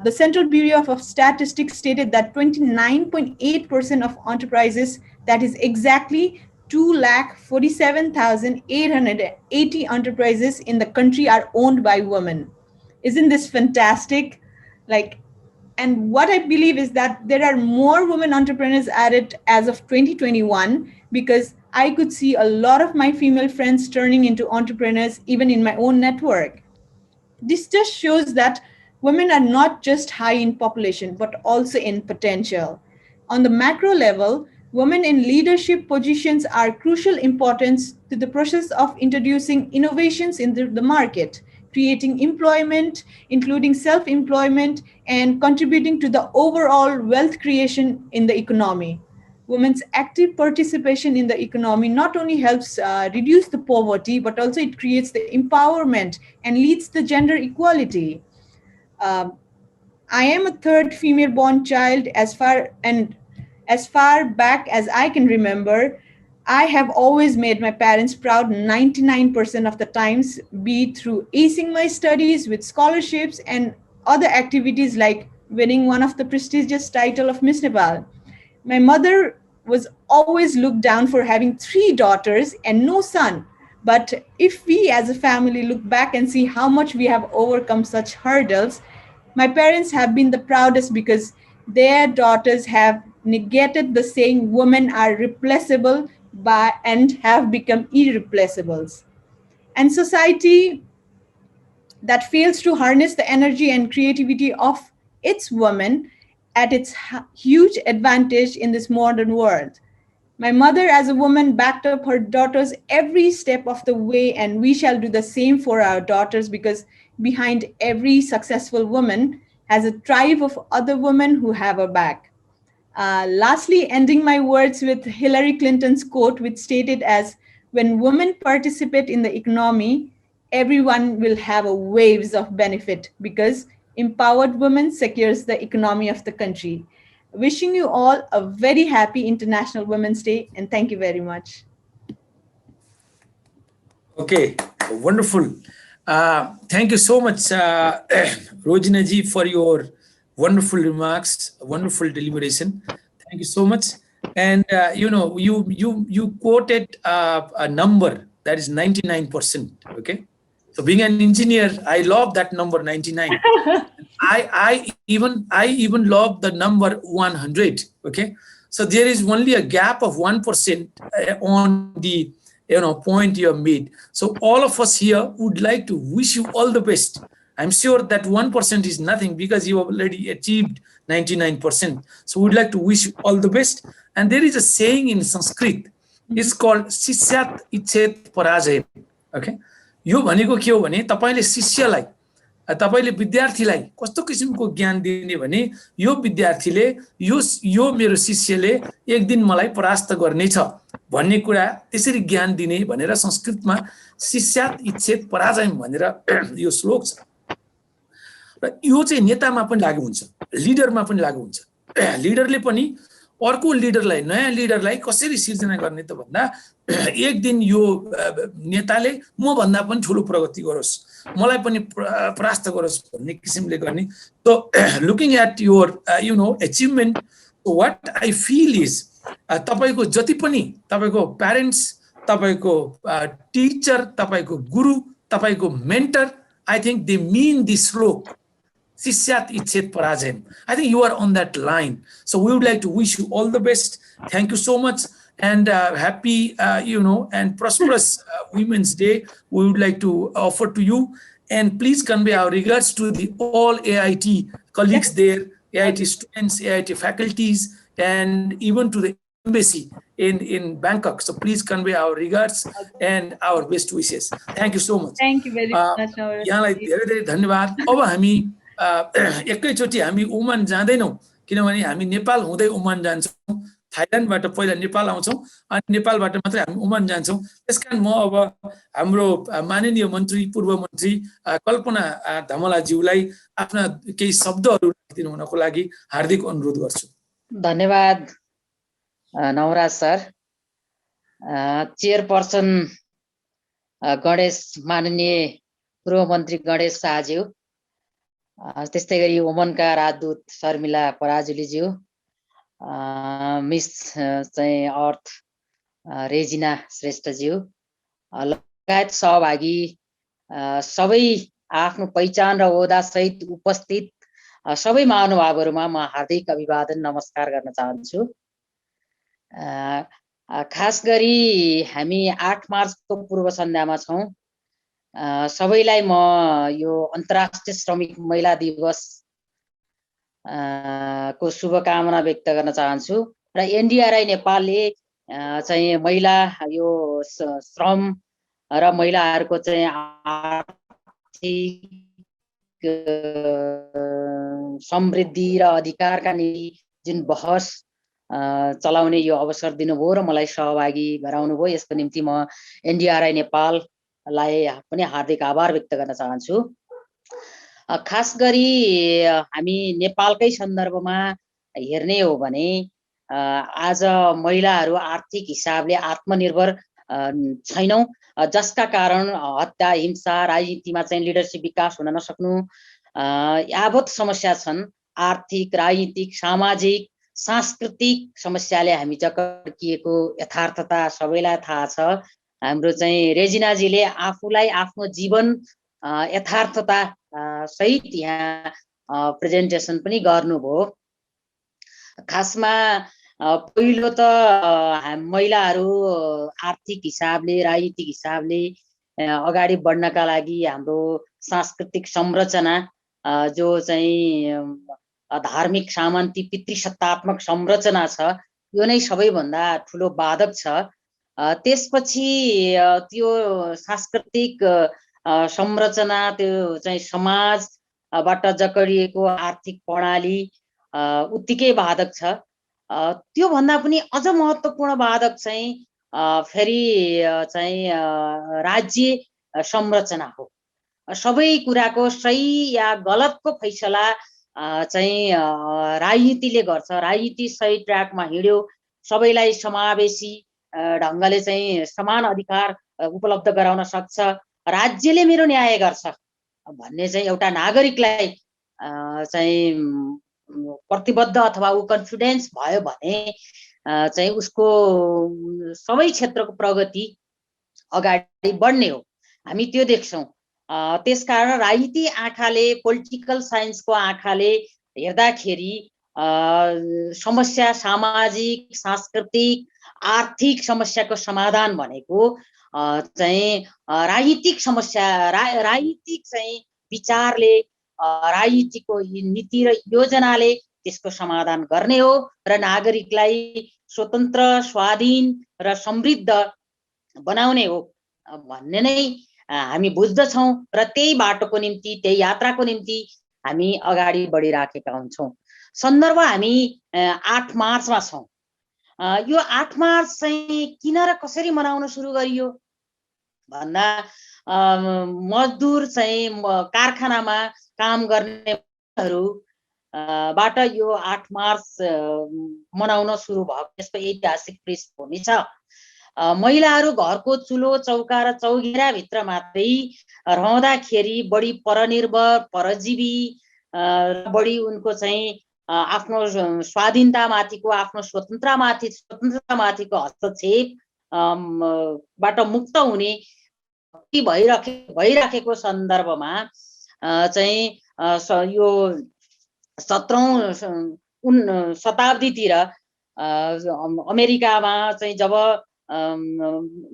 the Central Bureau of Statistics stated that 29.8% of enterprises, that is exactly 247,880 enterprises in the country, are owned by women. Isn't this fantastic? Like, and what I believe is that there are more women entrepreneurs added as of 2021, because I could see a lot of my female friends turning into entrepreneurs even in my own network. This just shows that women are not just high in population, but also in potential. On the macro level, women in leadership positions are crucial importance to the process of introducing innovations in the market, creating employment, including self-employment, and contributing to the overall wealth creation in the economy. Women's active participation in the economy not only helps reduce the poverty, but also it creates the empowerment and leads to gender equality. Um, I am a third female-born child. As far back as I can remember, I have always made my parents proud 99% of the times, be it through acing my studies with scholarships and other activities like winning one of the prestigious title of Miss Nepal. My mother was always looked down for having 3 daughters and no son. But if we as a family look back and see how much we have overcome such hurdles, my parents have been the proudest because their daughters have negated the saying women are replaceable and have become irreplaceables. And society that fails to harness the energy and creativity of its women at its huge advantage in this modern world. My mother, as a woman, backed up her daughters every step of the way, and we shall do the same for our daughters because behind every successful woman has a tribe of other women who have her back. Lastly, ending my words with Hillary Clinton's quote, which stated as, when women participate in the economy, everyone will have a waves of benefit because empowered women secures the economy of the country. Wishing you all a very happy International Women's Day, and thank you very much. Okay, wonderful. Thank you so much, Rojina ji, for your wonderful remarks, wonderful deliberation. Thank you so much. And you quoted a number that is 99%. Okay, so being an engineer, I love that number 99. I even love the number 100. Okay, so there is only a gap of 1% on the point you have made. So all of us here would like to wish you all the best. I'm sure that 1% is nothing because you have already achieved 99%. So we'd like to wish you all the best. And there is a saying in Sanskrit. It's called Sisyat Ichet Parajay. Okay, यो भनेको के हो भने तपाईले शिष्यलाई, तपाईले विद्यार्थीलाई कस्तो किसिमको ज्ञान दिने भने यो विद्यार्थीले यो मेरो शिष्यले एक दिन मलाई परास्त गर्नेछ भन्ने कुरा त्यसरी ज्ञान दिने भनेर संस्कृतमा शिष्यात इच्छेत पराजय भनेर यो श्लोक छ। र यो चाहिँ नेतामा पनि लागू हुन्छ, लिडरमा पनि लागू हुन्छ। लिडरले पनि अर्को लिडरलाई, नयाँ लिडरलाई कसरी सिर्जना गर्ने त भन्दा एक दिन यो नेताले म भन्दा पनि ठुलो प्रगति गरोस्, मलाई पनि परास्त गरोस् भन्ने किसिमले गर्ने। So looking at your achievement, what I feel is तपाईको जति पनि तपाईको प्यारेन्ट्स, तपाईको टिचर, तपाईको गुरु, तपाईको mentor, I think they mean this श्लोक Sisyat Ichet Parajayam. I think you are on that line. So we would like to wish you all the best. Thank you so much, and happy, and prosperous Women's Day. We would like to offer to you, and please convey our regards to the all AIT colleagues there, AIT students, AIT faculties, and even to the embassy in Bangkok. So please convey our regards and our best wishes. Thank you so much. Thank you very much. यहाँलाई धेरै धेरै धन्यवाद। अब हामी एकैचोटि हामी Oman जाँदैनौँ, किनभने हामी नेपाल हुँदै ओमान जान्छौँ, थाइल्यान्डबाट पहिला नेपाल आउँछौँ अनि नेपालबाट मात्रै हामी ओमान जान्छौँ। त्यसकारण म अब हाम्रो माननीय मन्त्री, पूर्व मन्त्री कल्पना धमलाज्यूलाई आफ्ना केही शब्दहरू राखिदिनु हुनको लागि हार्दिक अनुरोध गर्छु। धन्यवाद नवराज सर। चेयरपर्सन गणेश, माननीय पूर्व मन्त्री गणेश शाहज्यू, त्यस्तै गरी ओमनका राजदूत शर्मिला पराजुलीज्यू, मिस चाहिँ अर्थ रेजिना श्रेष्ठज्यू लगायत सहभागी सबै आफ्नो पहिचान र ओहदा सहित उपस्थित सबै महानुभावहरुमा म हार्दिक अभिवादन नमस्कार गर्न चाहन्छु। खास गरी हामी 8 मार्चको पूर्व सन्ध्यामा छौं। सबैलाई म यो अन्तर्राष्ट्रिय श्रमिक महिला दिवस को शुभकामना व्यक्त गर्न चाहन्छु र एनडीआरआई नेपालले चाहिँ महिला यो श्रम र महिलाहरूको चाहिँ आर्थिक समृद्धि र अधिकारका निम्ति जुन बहस चलाउने यो अवसर दिनुभयो र मलाई सहभागी गराउनु भयो, यसको निम्ति म एनडीआरआई नेपाललाई पनि हार्दिक आभार व्यक्त गर्न चाहन्छु। खास गरी हामी नेपालकै सन्दर्भमा हेर्ने हो भने आज महिलाहरू आर्थिक हिसाबले आत्मनिर्भर छैनौं, जसका कारण हत्या, हिंसा, राजनीतिमा चाहिँ लिडरशिप विकास हुन नसक्नु यावत समस्या छन्। आर्थिक, राजनीतिक, सामाजिक सांस्कृतिक समस्याले हामी जकडिएको यथार्थता सबैलाई थाहा छ। हाम्रो चाहिँ रेजिनाजीले आफूलाई आफ्नो जीवन यथार्थता सहित यहाँ प्रेजेन्टेसन पनि गर्नुभयो। खासमा पहिलो त महिलाहरू आर्थिक हिसाबले राजनीतिक हिसाबले अगाडि बढ्नका लागि हाम्रो सांस्कृतिक संरचना जो चाहिँ धार्मिक सामन्ती पितृसत्तात्मक संरचना छ यो नै सबैभन्दा ठुलो बाधक छ। त्यसपछि त्यो सांस्कृतिक संरचना त्यो चाहिँ समाजबाट जकडिएको आर्थिक प्रणाली उत्तिकै बाधक छ। त्यो भन्दा पनि अझ महत्त्वपूर्ण बाधक चाहिँ फेरि चाहिँ राज्य संरचना हो। सबै कुराको सही या गलतको फैसला चाहिँ राजनीतिले गर्छ। राजनीति सही ट्र्याकमा हिँड्यो, सबैलाई समावेशी ढङ्गले चाहिँ समान अधिकार उपलब्ध गराउन सक्छ, राज्यले मेरो न्याय गर्छ भन्ने चाहिँ एउटा नागरिकलाई चाहिँ प्रतिबद्ध अथवा ऊ कन्फिडेन्स भयो भने चाहिँ उसको सबै क्षेत्रको प्रगति अगाडि बढ्ने हो, हामी त्यो देख्छौँ। त्यसकारण राजनीति आँखाले, पोलिटिकल साइन्सको आँखाले हेर्दाखेरि समस्या सामाजिक सांस्कृतिक आर्थिक समस्याको समाधान भनेको चाहिँ राजनीतिक समस्या राजनीतिक चाहिँ विचारले राजनीतिको नीति र योजनाले त्यसको समाधान गर्ने हो र नागरिकलाई स्वतन्त्र स्वाधीन र समृद्ध बनाउने हो भन्ने नै हामी बुझ्दछौँ र त्यही बाटोको निम्ति त्यही यात्राको निम्ति हामी अगाडि बढिराखेका हुन्छौँ। सन्दर्भ हामी 8 मार्चमा छौँ। यो 8 मार्च चाहिँ किन र कसरी मनाउन सुरु गरियो भन्दा मजदुर चाहिँ कारखानामा काम गर्नेहरू बाट यो 8 मार्च मनाउन सुरु भएको यसको ऐतिहासिक पृष्ठभूमि छ। महिलाहरू घरको चुलो चौका र चौघिराभित्र मात्रै रहँदाखेरि बढी परनिर्भर परजीवी बढी उनको चाहिँ आफ्नो स्वाधीनतामाथिको आफ्नो स्वतन्त्रतामाथिको हस्तक्षेप बाट मुक्त हुने भइराखेको सन्दर्भमा चाहिँ यो 17औं शताब्दीतिर अमेरिकामा चाहिँ जब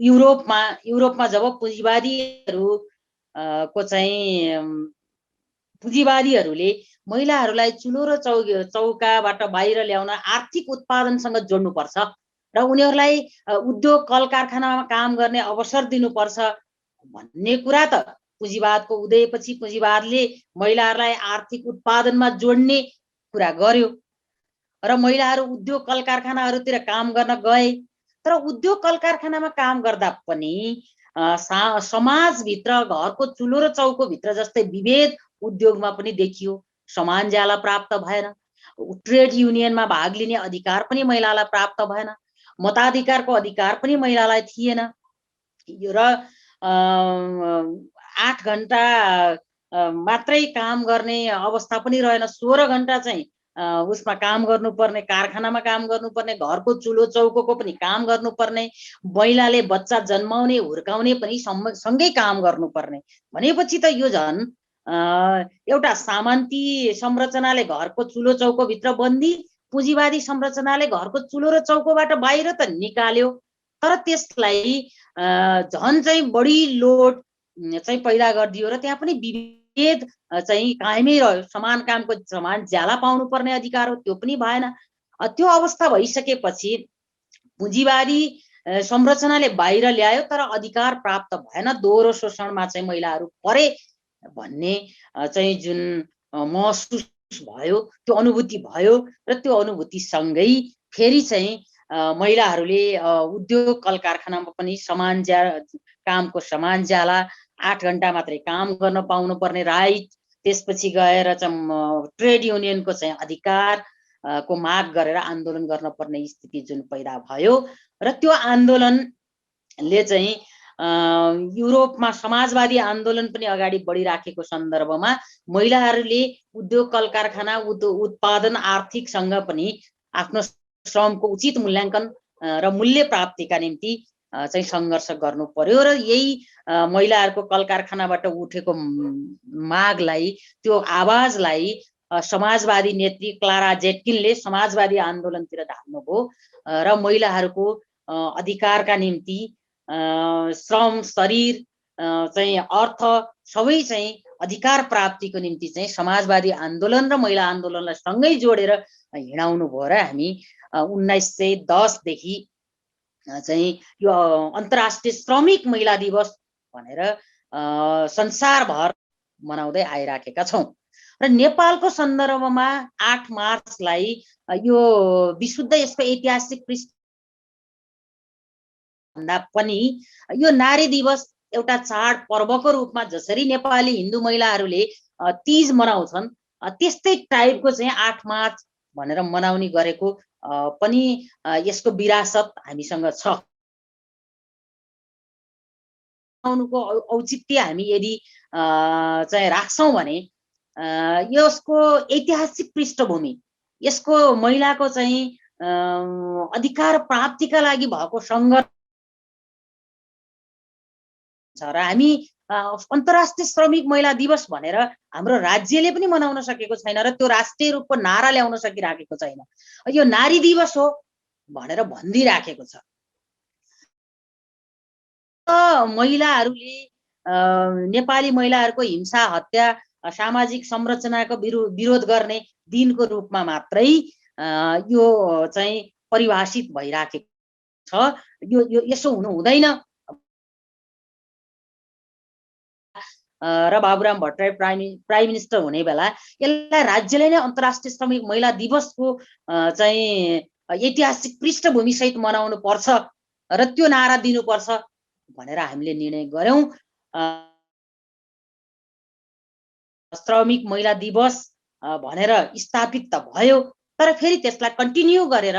युरोपमा जब पुँजीवादीहरू को चाहिँ पुँजीवादीहरूले महिलाहरूलाई चुलो र चौकाबाट बाहिर ल्याउन आर्थिक उत्पादनसँग जोड्नुपर्छ र उनीहरूलाई उद्योग कल कारखानामा काम गर्ने अवसर दिनुपर्छ भन्ने कुरा त पुँजीवादको उदयपछि पुँजीवादले महिलाहरूलाई आर्थिक उत्पादनमा जोड्ने कुरा गर्यो र महिलाहरू उद्योग कल कारखानाहरूतिर काम गर्न गए। तर उद्योग कल कारखानामा काम गर्दा पनि समाजभित्र घरको चुलो र चौको भित्र जस्तै विभेद उद्योगमा पनि देखियो। समान ज्याला प्राप्त भएन, ट्रेड युनियनमा भाग लिने अधिकार पनि महिलालाई प्राप्त भएन, मताधिकारको अधिकार पनि महिलालाई थिएन र 8 घण्टा मात्रै काम गर्ने अवस्था पनि रहेन। 16 घण्टा चाहिँ उसमा काम गर्नुपर्ने, कारखानामा काम गर्नुपर्ने, घरको चुलो चौकोको पनि काम गर्नुपर्ने, महिलाले बच्चा जन्माउने हुर्काउने पनि सँगै काम गर्नुपर्ने भनेपछि त यो झन् एउटा सामन्ती संरचनाले घरको चुलो चौको भित्र बन्दी, पुँजीवादी संरचनाले घरको चुलो र चौकोबाट बाहिर त निकाल्यो तर त्यसलाई झन् चाहिँ बढी लोड चाहिँ पैदा गरिदियो र त्यहाँ पनि विभेद चाहिँ कायमै रह्यो। समान कामको समान ज्याला पाउनु पर्ने अधिकार हो त्यो पनि भएन। त्यो अवस्था भइसकेपछि पुँजीवादी संरचनाले बाहिर ल्यायो तर अधिकार प्राप्त भएन, दोहोरो शोषणमा चाहिँ महिलाहरू परे भन्ने चाहिँ जुन महसुस भयो, त्यो अनुभूति भयो र त्यो अनुभूतिसँगै फेरि चाहिँ महिलाहरूले उद्योग कल कारखानामा पनि कामको समान ज्याला, 8 घण्टा मात्रै काम गर्न पाउनु पर्ने राइट, त्यसपछि गएर चाहिँ ट्रेड युनियनको चाहिँ अधिकार को माग गरेर आन्दोलन गर्न पर्ने स्थिति जुन पैदा भयो र त्यो आन्दोलनले चाहिँ युरोपमा समाजवादी आन्दोलन पनि अगाडि बढिराखेको सन्दर्भमा महिलाहरूले उद्योग कल कारखाना उत्पादन आर्थिकसँग पनि आफ्नो श्रमको उचित मूल्याङ्कन र मूल्य प्राप्तिका निम्ति चाहिँ सङ्घर्ष गर्नु पर्यो र यही महिलाहरूको कल कारखानाबाट उठेको मागलाई, त्यो आवाजलाई समाजवादी नेत्री क्लारा जेटकिनले समाजवादी आन्दोलनतिर धाल्नुभयो र महिलाहरूको अधिकारका निम्ति श्रम, शरीर चाहिँ अर्थ सबै चाहिँ अधिकार प्राप्तिको निम्ति चाहिँ समाजवादी आन्दोलन र महिला आन्दोलनलाई सँगै जोडेर हिँडाउनु भयो र हामी 1910 देखि चाहिँ यो अन्तर्राष्ट्रिय श्रमिक महिला दिवस भनेर संसारभर मनाउँदै आइराखेका छौँ र नेपालको सन्दर्भमा 8 मार्चलाई यो विशुद्ध यसको ऐतिहासिक पृष्ठ भन्दा पनि यो नारी दिवस एउटा चाड पर्वको रूपमा जसरी नेपाली हिन्दू महिलाहरूले तीज मनाउँछन् त्यस्तै टाइपको चाहिँ 8 मार्च भनेर मनाउने गरेको पनि यसको विरासत हामीसँग छ। मनाउनुको औचित्य हामी यदि चाहिँ राख्छौँ भने यसको ऐतिहासिक पृष्ठभूमि, यसको महिलाको चाहिँ अधिकार प्राप्तिका लागि भएको सङ्घर्ष र हामी अन्तर्राष्ट्रिय श्रमिक महिला दिवस भनेर हाम्रो राज्यले पनि मनाउन सकेको छैन र त्यो राष्ट्रिय रूपको नारा ल्याउन सकिराखेको छैन। यो नारी दिवस हो भनेर भनिदिराखेको छ। महिलाहरूले नेपाली महिलाहरूको हिंसा, हत्या, सामाजिक संरचनाको विरोध गर्ने दिनको रूपमा मात्रै यो चाहिँ परिभाषित भइराखेको छ। यो यसो हुनु हुँदैन र बाबुराम भट्टराई प्राइम मिनिस्टर हुने बेला यसलाई राज्यले नै अन्तर्राष्ट्रिय श्रमिक महिला दिवसको चाहिँ ऐतिहासिक पृष्ठभूमि सहित मनाउनु पर्छ र त्यो नारा दिनुपर्छ भनेर हामीले निर्णय गर्यौं। श्रमिक महिला दिवस भनेर स्थापित त भयो, तर फेरि त्यसलाई कन्टिन्यू गरेर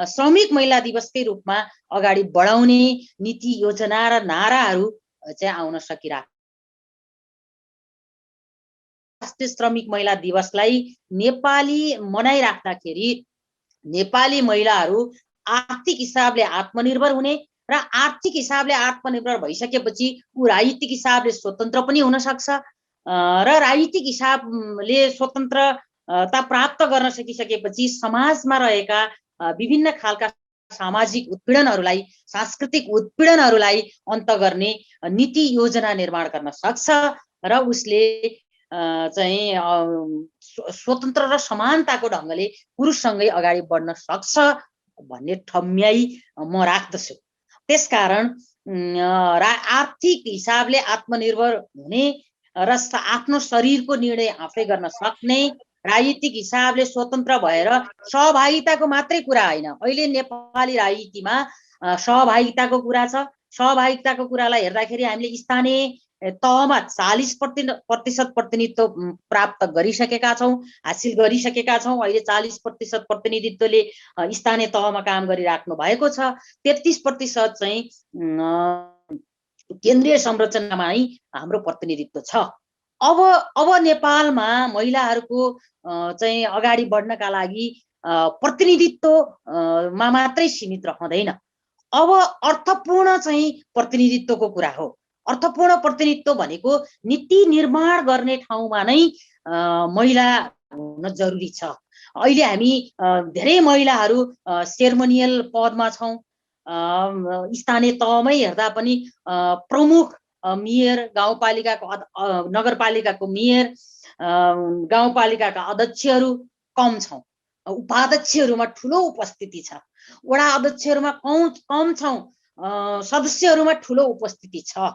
श्रमिक महिला दिवसकै रूपमा अगाडि बढाउने नीति योजना र नाराहरू चाहिँ आउन सकिरहेको। राष्ट्रिय श्रमिक महिला दिवसलाई नेपाली मनाइराख्दाखेरि नेपाली महिलाहरू आर्थिक हिसाबले आत्मनिर्भर हुने र आर्थिक हिसाबले आत्मनिर्भर भइसकेपछि ऊ राजनीतिक हिसाबले स्वतन्त्र पनि हुन सक्छ र राजनीतिक हिसाबले स्वतन्त्रता प्राप्त गर्न सकिसकेपछि समाजमा रहेका विभिन्न खालका सामाजिक उत्पीडनहरूलाई, सांस्कृतिक उत्पीडनहरूलाई अन्त गर्ने नीति योजना निर्माण गर्न सक्छ र उसले चाहिँ स्वतन्त्र र समानताको ढङ्गले पुरुषसँगै अगाडि बढ्न सक्छ भन्ने ठम्याई म राख्दछु। त्यसकारण आर्थिक हिसाबले आत्मनिर्भर हुने र आफ्नो शरीरको निर्णय आफै गर्न सक्ने, राजनीतिक हिसाबले स्वतन्त्र भएर सहभागिताको मात्रै कुरा होइन। अहिले नेपाली राजनीतिमा सहभागिताको कुरा छ। सहभागिताको कुरालाई हेर्दाखेरि हामीले स्थानीय तहमा 40% प्रतिनिधित्व प्राप्त गरिसकेका छौँ, हासिल गरिसकेका छौँ। अहिले 40% प्रतिनिधित्वले स्थानीय तहमा काम गरिराख्नु भएको छ। 33% चाहिँ केन्द्रीय संरचनामा नै हाम्रो प्रतिनिधित्व छ। अब नेपालमा महिलाहरूको चाहिँ अगाडि बढ्नका लागि प्रतिनिधित्वमा मात्रै सीमित रहँदैन। अब अर्थपूर्ण चाहिँ प्रतिनिधित्वको कुरा हो। अर्थपूर्ण प्रतिनिधित्व भनेको नीति निर्माण गर्ने ठाउँमा नै महिला हुन जरुरी छ। अहिले हामी धेरै महिलाहरू सेरेमोनियल पदमा छौँ। स्थानीय तहमै हेर्दा पनि प्रमुख मेयर, गाउँपालिकाको नगरपालिकाको मेयर, गाउँपालिकाका अध्यक्षहरू कम छौँ। उपाध्यक्षहरूमा ठुलो उपस्थिति छ। वडा अध्यक्षहरूमा कम छौँ। सदस्यहरूमा ठुलो उपस्थिति छ।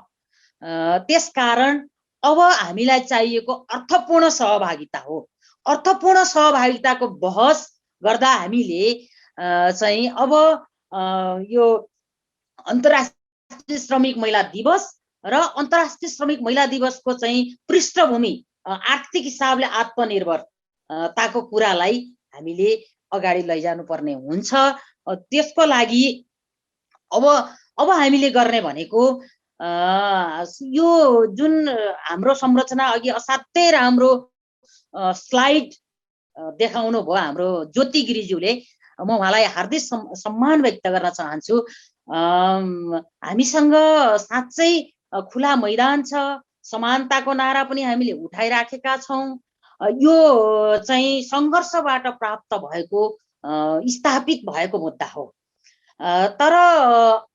त्यसकारण अब हामीलाई चाहिएको अर्थपूर्ण सहभागिता हो। अर्थपूर्ण सहभागिताको बहस गर्दा हामीले चाहिँ अब यो अन्तर्राष्ट्रिय श्रमिक महिला दिवस र अन्तर्राष्ट्रिय श्रमिक महिला दिवसको चाहिँ पृष्ठभूमि आर्थिक हिसाबले आत्मनिर्भरताको कुरालाई हामीले अगाडि लैजानु पर्ने हुन्छ। त्यसको लागि अब हामीले गर्ने भनेको यो जुन हाम्रो संरचना अघि असाध्यै राम्रो स्लाइड देखाउनु भयो हाम्रो ज्योति गिरिज्यूले, म उहाँलाई हार्दिक सम्मान व्यक्त गर्न चाहन्छु। हामीसँग साँच्चै खुला मैदान छ, समानताको नारा पनि हामीले उठाइराखेका छौँ। यो चाहिँ सङ्घर्षबाट प्राप्त भएको स्थापित भएको मुद्दा हो। तर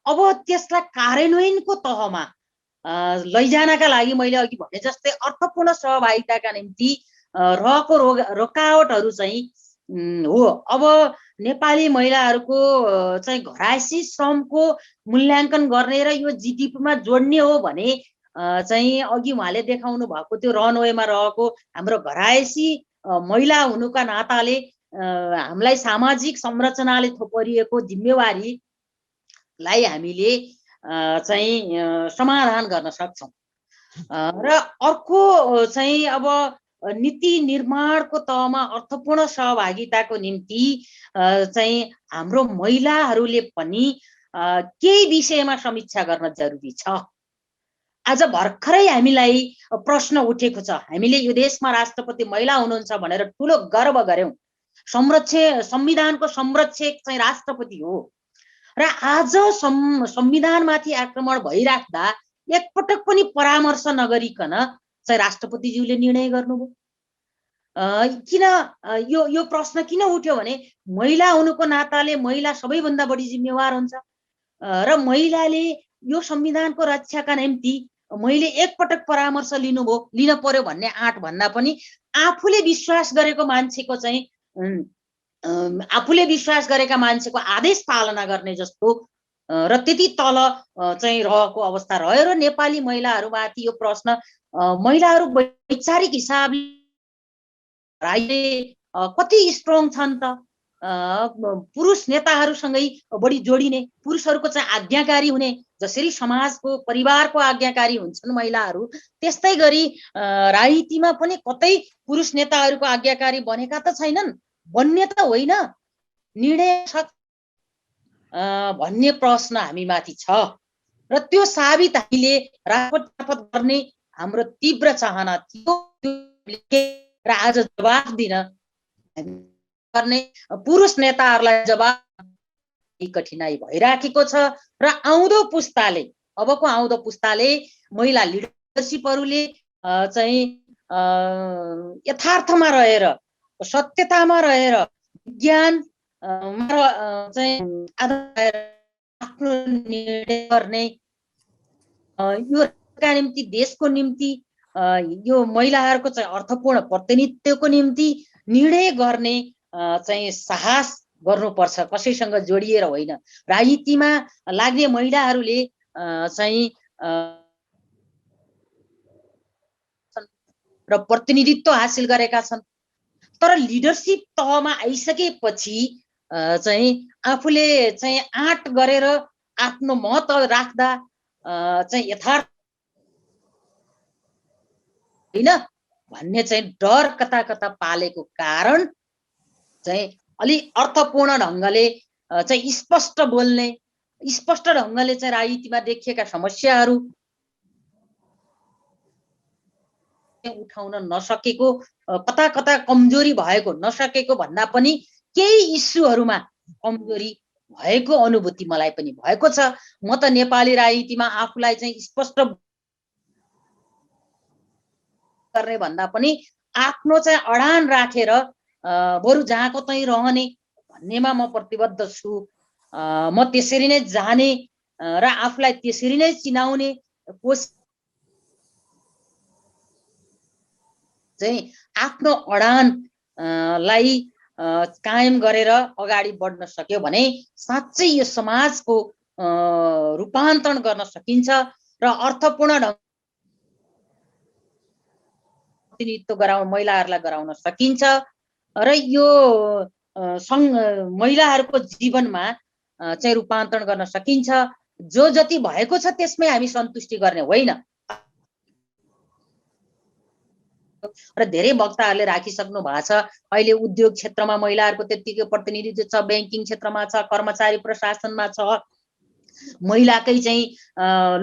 अब त्यसलाई कार्यान्वयनको तहमा लैजानका लागि मैले अघि भने जस्तै अर्थपूर्ण सहभागिताका निम्ति रहेको रोकावटहरू चाहिँ हो। अब नेपाली महिलाहरूको चाहिँ घरायसी श्रमको मूल्याङ्कन गर्ने र यो जिडिपीमा जोड्ने हो भने चाहिँ अघि उहाँले देखाउनु भएको त्यो रनवेमा रहेको हाम्रो घरायसी महिला हुनुका नाताले हामीलाई सामाजिक संरचनाले थोपरिएको जिम्मेवारीलाई हामीले चाहिँ समाधान गर्न सक्छौँ। र अर्को चाहिँ अब नीति निर्माणको तहमा अर्थपूर्ण सहभागिताको निम्ति चाहिँ हाम्रो महिलाहरूले पनि केही विषयमा समीक्षा गर्न जरुरी छ। आज भर्खरै हामीलाई प्रश्न उठेको छ, हामीले यो देशमा राष्ट्रपति महिला हुनुहुन्छ भनेर ठुलो गर्व गर्यौं। संविधानको संरक्षक चाहिँ राष्ट्रपति हो र आज संविधानमाथि आक्रमण भइराख्दा एकपटक पनि परामर्श नगरिकन चाहिँ राष्ट्रपतिज्यूले निर्णय गर्नुभयो। किन यो प्रश्न किन उठ्यो भने महिला हुनुको नाताले महिला सबैभन्दा बढी जिम्मेवार हुन्छ र महिलाले यो संविधानको रक्षाका निम्ति मैले एकपटक परामर्श लिन पर्यो भन्ने आँट भन्दा पनि आफूले विश्वास गरेको मान्छेको चाहिँ आफूले विश्वास गरेका मान्छेको आदेश पालना गर्ने जस्तो र त्यति तल चाहिँ रहेको अवस्था रह्यो। र नेपाली महिलाहरूमाथि यो प्रश्न महिलाहरू वैचारिक हिसाबले कति स्ट्रङ छन् त, पुरुष नेताहरूसँगै बढी जोडिने, पुरुषहरूको चाहिँ आज्ञाकारी हुने, जसरी समाजको परिवारको आज्ञाकारी हुन्छन् महिलाहरू, त्यस्तै गरी राजनीतिमा पनि कतै पुरुष नेताहरूको आज्ञाकारी बनेका त छैनन्, बन्ने त होइन, निर्णय भन्ने प्रश्न हामीमाथि छ र त्यो साबित हामीले राजपथ गर्ने हाम्रो तीव्र चाहना थियो र आज जवाफ दिन गर्ने पुरुष नेताहरूलाई जवाफ कठिनाई भइराखेको छ र अबको आउँदो पुस्ताले महिला लिडरसिपहरूले चाहिँ यथार्थमा रहेर, सत्यतामा रहेर, विज्ञान चाहिँ आफ्नो निर्णय गर्ने, योका निम्ति, देशको निम्ति, यो महिलाहरूको चाहिँ अर्थपूर्ण प्रतिनिधित्वको निम्ति निर्णय गर्ने चाहिँ साहस गर्नुपर्छ, कसैसँग जोडिएर होइन। राजनीतिमा लाग्ने महिलाहरूले चाहिँ र प्रतिनिधित्व हासिल गरेका छन्, तर लिडरसिप तहमा आइसकेपछि चाहिँ आफूले चाहिँ आँट गरेर आफ्नो मत राख्दा चाहिँ यथार्थ होइन भन्ने चाहिँ डर कता कता पालेको कारण चाहिँ अलि अर्थपूर्ण ढङ्गले चाहिँ स्पष्ट बोल्ने, स्पष्ट ढङ्गले चाहिँ राजनीतिमा देखिएका समस्याहरू उठाउन नसकेको, कता कता कमजोरी भएको, नसकेको भन्दा पनि केही इस्युहरूमा कमजोरी भएको अनुभूति मलाई पनि भएको छ। म त नेपाली राजनीतिमा आफूलाई चाहिँ स्पष्ट गर्ने भन्दा पनि आफ्नो चाहिँ अडान राखेर बरु जहाँको तै रहने भन्नेमा म प्रतिबद्ध छु। म त्यसरी नै जाने र आफूलाई त्यसरी नै चिनाउने कोसिस चाहिँ आफ्नो अडानलाई कायम गरेर अगाडि बढ्न सक्यो भने साँच्चै यो समाजको रूपान्तरण गर्न सकिन्छ र अर्थपूर्ण प्रतिनिधित्व महिलाहरूलाई गराउन सकिन्छ र यो महिलाहरूको जीवनमा चाहिँ रूपान्तरण गर्न सकिन्छ। जो जति भएको छ त्यसमै हामी सन्तुष्टि गर्ने होइन र धेरै वक्ताहरूले राखिसक्नु भएको छ। अहिले उद्योग क्षेत्रमा महिलाहरूको त्यतिकै प्रतिनिधित्व छ, ब्याङ्किङ क्षेत्रमा छ, कर्मचारी प्रशासनमा छ, महिलाकै चाहिँ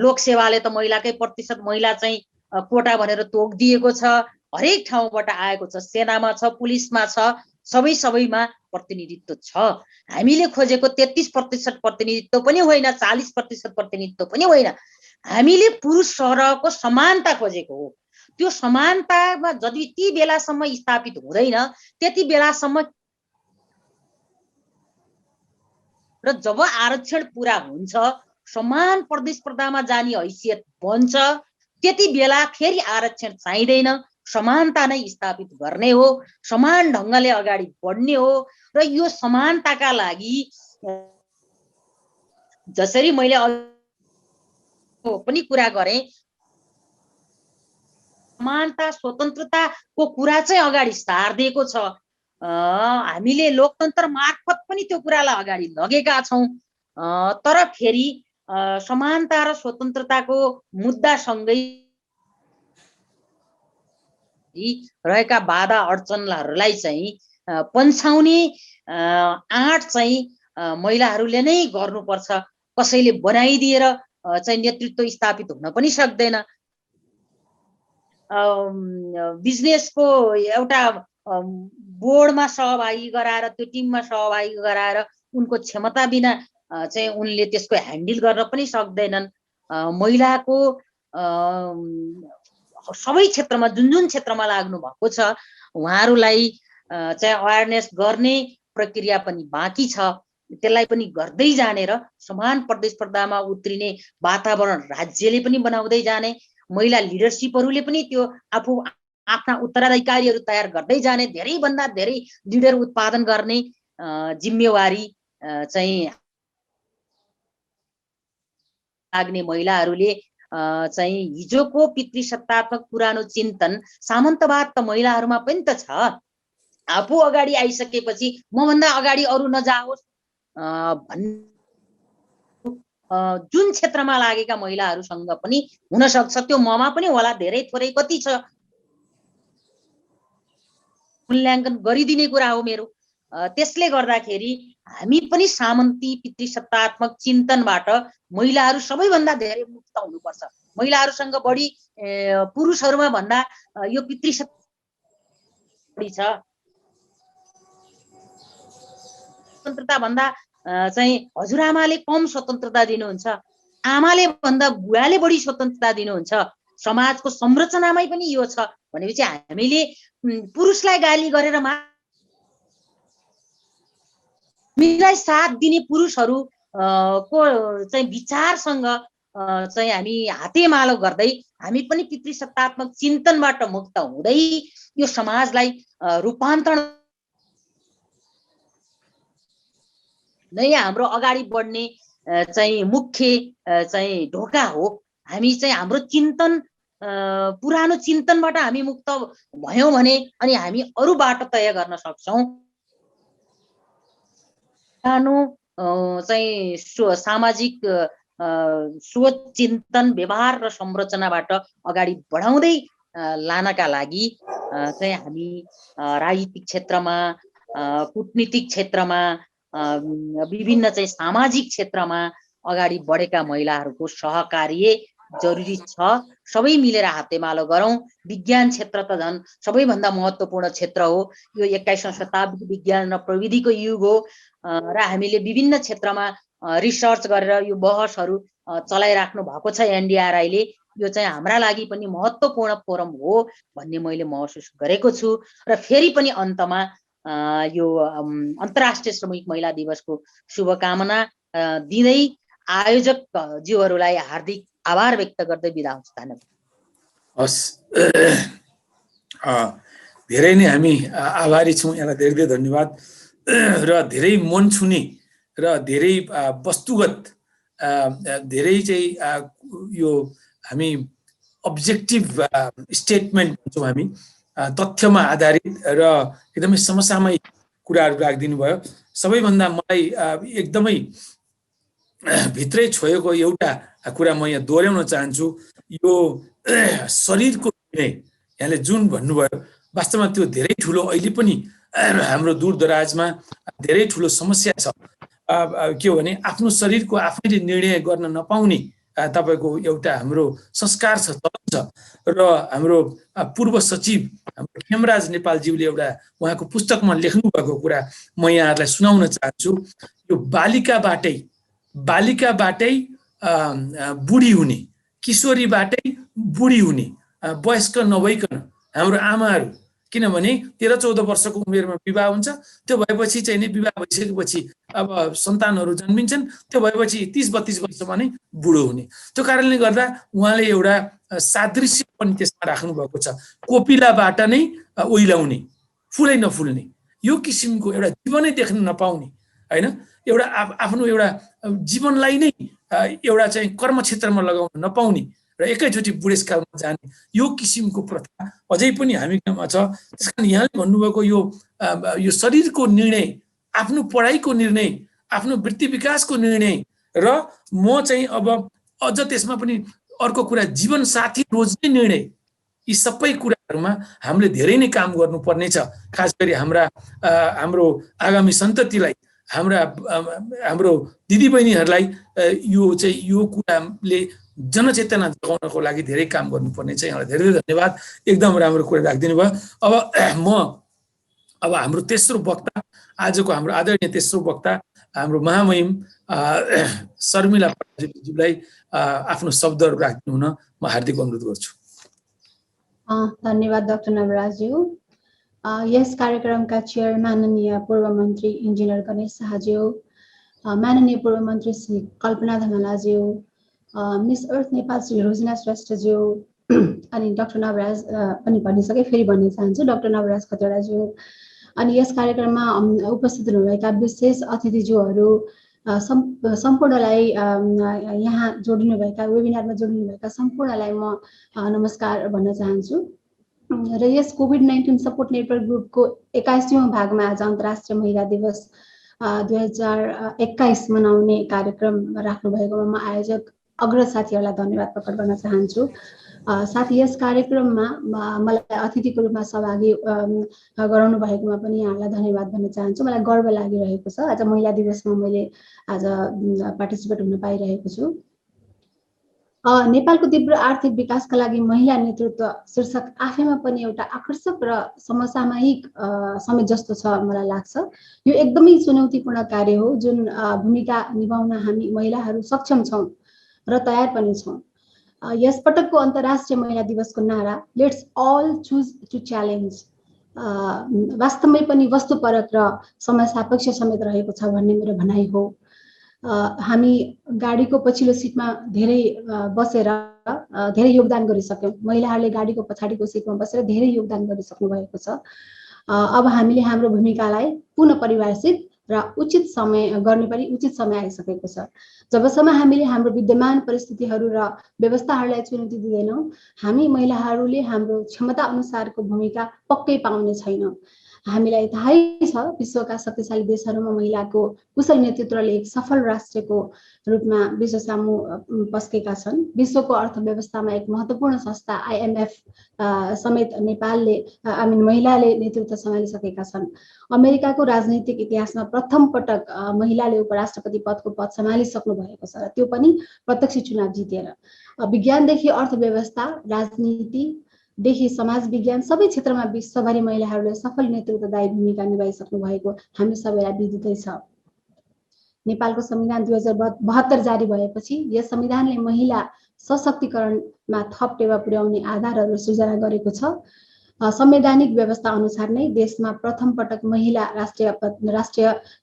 लोकसेवाले त महिलाकै प्रतिशत महिला चाहिँ कोटा भनेर तोकिदिएको छ, हरेक ठाउँबाट आएको छ, सेनामा छ, पुलिसमा छ, सबैमा प्रतिनिधित्व छ। हामीले खोजेको 33% प्रतिनिधित्व पनि होइन, 40% प्रतिनिधित्व पनि होइन। हामीले पुरुष सरहको समानता खोजेको हो। त्यो समानतामा जति बेलासम्म स्थापित हुँदैन त्यति बेलासम्म र जब आरक्षण पुरा हुन्छ, समान प्रतिस्पर्धामा जाने हैसियत बन्छ, त्यति बेला फेरि आरक्षण चाहिँदैन, समानता नै स्थापित गर्ने हो, समान ढङ्गले अगाडि बढ्ने हो। र यो समानताका लागि जसरी मैले पनि कुरा गरेँ, समानता स्वतन्त्रताको कुरा चाहिँ अगाडि सारिदिएको छ। हामीले लोकतन्त्र मार्फत पनि त्यो कुरालाई अगाडि लगेका छौँ। तर फेरि समानता र स्वतन्त्रताको मुद्दासँगै रहेका बाधा अडचनहरूलाई चाहिँ पन्छाउने आँट चाहिँ महिलाहरूले नै गर्नुपर्छ। कसैले बनाइदिएर चाहिँ नेतृत्व स्थापित हुन पनि सक्दैन। बिजनेसको एउटा बोर्डमा सहभागी गराएर, त्यो टिममा सहभागी गराएर उनको क्षमता बिना चाहिँ उनले त्यसको ह्यान्डल गर्न पनि सक्दैनन्। महिलाको सबै क्षेत्रमा जुन क्षेत्रमा लाग्नु भएको छ उहाँहरूलाई चाहिँ अवेरनेस गर्ने प्रक्रिया पनि बाँकी छ। त्यसलाई पनि गर्दै जाने र समान प्रतिस्पर्धामा उत्रिने वातावरण राज्यले पनि बनाउँदै जाने, महिला लिडरसिपहरूले पनि त्यो आफू आफ्ना उत्तराधिकारीहरू तयार गर्दै जाने, धेरैभन्दा धेरै लिडर उत्पादन गर्ने जिम्मेवारी चाहिँ लाग्ने महिलाहरूले चाहिँ हिजोको पितृसत्तात्मक पुरानो चिन्तन सामन्तवाद त महिलाहरूमा पनि त छ। आफू अगाडि आइसकेपछि मभन्दा अगाडि अरू नजाओस् जुन क्षेत्रमा लागेका महिलाहरूसँग पनि हुन सक्छ। त्यो ममा पनि होला, धेरै थोरै कति छ मूल्याङ्कन गरिदिने कुरा हो मेरो। त्यसले गर्दाखेरि हामी पनि सामन्ती पितृसत्तात्मक चिन्तनबाट महिलाहरू सबैभन्दा धेरै मुक्त हुनुपर्छ। महिलाहरूसँग बढी पुरुषहरूमा भन्दा यो पितृसत्ता बढी छ। स्वतन्त्रता भन्दा चाहिँ हजुरआमाले कम स्वतन्त्रता दिनुहुन्छ, आमाले भन्दा बुवाले बढी स्वतन्त्रता दिनुहुन्छ। समाजको संरचनामै पनि यो छ भनेपछि हामीले पुरुषलाई गाली गरेर हामीलाई साथ दिने पुरुषहरू को चाहिँ विचारसँग चाहिँ हामी हातेमालो गर्दै हामी पनि पितृसत्तात्मक चिन्तनबाट मुक्त हुँदै यो समाजलाई रूपान्तरण नै हाम्रो अगाडि बढ्ने चाहिँ मुख्य चाहिँ ढोका हो। हामी चाहिँ हाम्रो चिन्तन पुरानो चिन्तनबाट हामी मुक्त भयौँ भने अनि हामी अरू बाटो तय गर्न सक्छौँ। पुरानो चाहिँ सामाजिक सोच, चिन्तन, व्यवहार र संरचनाबाट अगाडि बढाउँदै लानका लागि चाहिँ हामी राजनीतिक क्षेत्रमा, कूटनीतिक क्षेत्रमा, विभिन्न चाहिँ सामाजिक क्षेत्रमा अगाडि बढेका महिलाहरूको सहकार्य जरुरी छ। सबै मिलेर हातेमालो गरौँ। विज्ञान क्षेत्र त झन् सबैभन्दा महत्त्वपूर्ण क्षेत्र हो। यो 21औं शताब्दी विज्ञान र प्रविधिको युग हो र हामीले विभिन्न क्षेत्रमा रिसर्च गरेर यो बहसहरू चलाइराख्नु भएको छ एनडीआरआईले। यो चाहिँ हाम्रा लागि पनि महत्त्वपूर्ण फोरम हो भन्ने मैले महसुस गरेको छु। र फेरि पनि अन्तमा यो अन्तर्राष्ट्रिय श्रमिक महिला दिवसको शुभकामना दिँदै आयोजक ज्यूहरूलाई हार्दिक आभार व्यक्त गर्दै बिदा हुन्छु। धन्यवाद। हस्, धेरै नै हामी आभारी छौँ। यहाँलाई धेरै धेरै धन्यवाद र धेरै मन छुने र धेरै वस्तुगत धेरै चाहिँ यो हामी अब्जेक्टिभ स्टेटमेन्ट भन्छौँ हामी, तथ्यमा आधारित र एकदमै समसामयिक कुराहरू राखिदिनु भयो। सबैभन्दा मलाई एकदमै भित्रै छोएको एउटा कुरा म यहाँ दोहोऱ्याउन चाहन्छु। यो शरीरको निर्णय यहाँले जुन भन्नुभयो, वास्तवमा त्यो धेरै ठुलो अहिले पनि हाम्रो दूरदराजमा धेरै ठुलो समस्या छ। के हो भने आफ्नो शरीरको आफैले निर्णय गर्न नपाउने तपाईको एउटा हाम्रो संस्कार छ, चलन छ। र हाम्रो पूर्व सचिव हाम्रो खेमराज नेपालज्यूले एउटा उहाँको पुस्तकमा लेख्नु भएको कुरा म यहाँहरूलाई सुनाउन चाहन्छु। यो बालिकाबाटै बुढी हुने, किशोरीबाटै बुढी हुने, वयस्क नभइकन हाम्रो आमाहरू, किनभने 13-14 वर्षको उमेरमा विवाह हुन्छ, त्यो भएपछि चाहिँ नि विवाह भइसकेपछि अब सन्तानहरू जन्मिन्छन्, त्यो भएपछि 30-32 वर्षमा नै बुढो हुने। त्यो कारणले गर्दा उहाँले एउटा सादृश्य पनि त्यसमा राख्नु भएको छ। कोपिलाबाट नै ओइलाउने, फुलै नफुल्ने, यो किसिमको एउटा जीवनै देख्न नपाउने हैन, एउटा आफ्नो एउटा जीवनलाई नै एउटा चाहिँ कर्मक्षेत्रमा लगाउन नपाउने र एकैचोटि बुढेसकालमा जाने यो किसिमको प्रथा अझै पनि हामीमा छ। त्यसकारण यहाँले भन्नुभएको यो शरीरको निर्णय, आफ्नो पढाइको निर्णय, आफ्नो वृत्ति विकासको निर्णय र म चाहिँ अब अझ त्यसमा पनि अर्को कुरा जीवन साथी रोज्ने निर्णय, यी सबै कुराहरूमा हामीले धेरै नै काम गर्नुपर्ने छ। खास गरी हाम्रो आगामी सन्ततिलाई, हाम्रो दिदीबहिनीहरूलाई यो कुराले जनचेतना जगाउनको लागि धेरै काम गर्नुपर्ने छ। यहाँलाई धेरै धेरै धन्यवाद, एकदम राम्रो कुरा राखिदिनु भयो। अब हाम्रो तेस्रो वक्ता, आजको हाम्रो आदरणीय तेस्रो वक्ता हाम्रो महामहिम शर्मिला पराजुलीज्यूलाई आफ्नो शब्दहरू राखिदिनु हुन म हार्दिक अनुरोध गर्छु। धन्यवाद डाक्टर नवराजज्यू। यस कार्यक्रमका चेयर माननीय पूर्व मन्त्री इन्जिनियर गणेश शाहज्यू, माननीय पूर्व मन्त्री श्री कल्पना धमलाज्यू, मिस अर्थ नेपाल श्री रोजिना श्रेष्ठज्यू, अनि डाक्टर नवराज पनि भनिसके, फेरि भन्न चाहन्छु डाक्टर नवराज खतिवडाज्यू, अनि यस कार्यक्रममा उपस्थित हुनुभएका विशेष अतिथिज्यूहरू सम्पूर्णलाई, यहाँ जोडिनुभएका, वेबिनारमा जोडिनुभएका सम्पूर्णलाई म नमस्कार भन्न चाहन्छु। र यस कोभिड-19 सपोर्ट नेटवर्क ग्रुपको 21औं भागमा आज अन्तर्राष्ट्रिय महिला दिवस 2021 मनाउने कार्यक्रम राख्नु भएकोमा म आयोजक अग्रज साथीहरूलाई धन्यवाद प्रकट गर्न चाहन्छु। साथै यस कार्यक्रममा मलाई अतिथिको रूपमा सहभागी गराउनु भएकोमा पनि यहाँलाई धन्यवाद भन्न चाहन्छु। मलाई गर्व लागिरहेको छ, आज महिला दिवसमा मैले आज पार्टिसिपेट हुन पाइरहेको छु। नेपालको तीव्र आर्थिक विकासका लागि महिला नेतृत्व शीर्षक आफैमा पनि एउटा आकर्षक र समसामयिक समेत जस्तो छ मलाई लाग्छ। यो एकदमै चुनौतीपूर्ण कार्य हो, जुन भूमिका निभाउन हामी महिलाहरू सक्षम छौं र तयार पनि छौं। यस पटकको अन्तर्राष्ट्रिय महिला दिवसको नारा let's all choose to challenge वास्तवमै पनि वस्तुपरक र समय सापेक्ष समेत रहेको छ भन्ने मेरो भनाइ हो। हामी गाडीको पछिल्लो सिटमा धेरै बसेर धेरै योगदान गरिसक्यौं। महिलाहरूले गाडीको पछाडिको सिटमा बसेर धेरै योगदान गरिसक्नु भएको छ। अब हामीले हाम्रो भूमिकालाई पुनः परिभाषित र उचित समय गर्ने पनि उचित समय आइसकेको छ। जबसम्म हामीले हाम्रो विद्यमान परिस्थितिहरू र व्यवस्थाहरूलाई चुनौती दिँदैनौं, हामी महिलाहरूले हाम्रो क्षमता अनुसारको भूमिका पक्कै पाउने छैनौं। हामीलाई थाहै छ विश्वका शक्तिशाली देशहरूमा महिलाको कुशल नेतृत्वले एक सफल राष्ट्रको रूपमा विश्व सामु पस्केका छन्। विश्वको अर्थव्यवस्थामा एक महत्त्वपूर्ण संस्था IMF समेत महिलाले नेतृत्व सम्हालिसकेका छन्। अमेरिकाको राजनीतिक इतिहासमा प्रथम पटक महिलाले उपराष्ट्रपति पदको पद सम्हालिसक्नु भएको छ, त्यो पनि प्रत्यक्ष चुनाव जितेर। विज्ञानदेखि अर्थव्यवस्था, राजनीति देखि समाज विज्ञान सबै क्षेत्रमा विश्वभरि महिलाहरूले सफल नेतृत्वदायी भूमिका निभाइसक्नु भएको हामी सबैलाई विदितै छ। नेपालको संविधान 2072 जारी भएपछि यस संविधानले महिला सशक्तिकरणमा थप टेवा पुर्याउने आधारहरू सृजना गरेको छ। संवैधानिक व्यवस्था अनुसार नै देशमा प्रथम पटक महिला राष्ट्रिय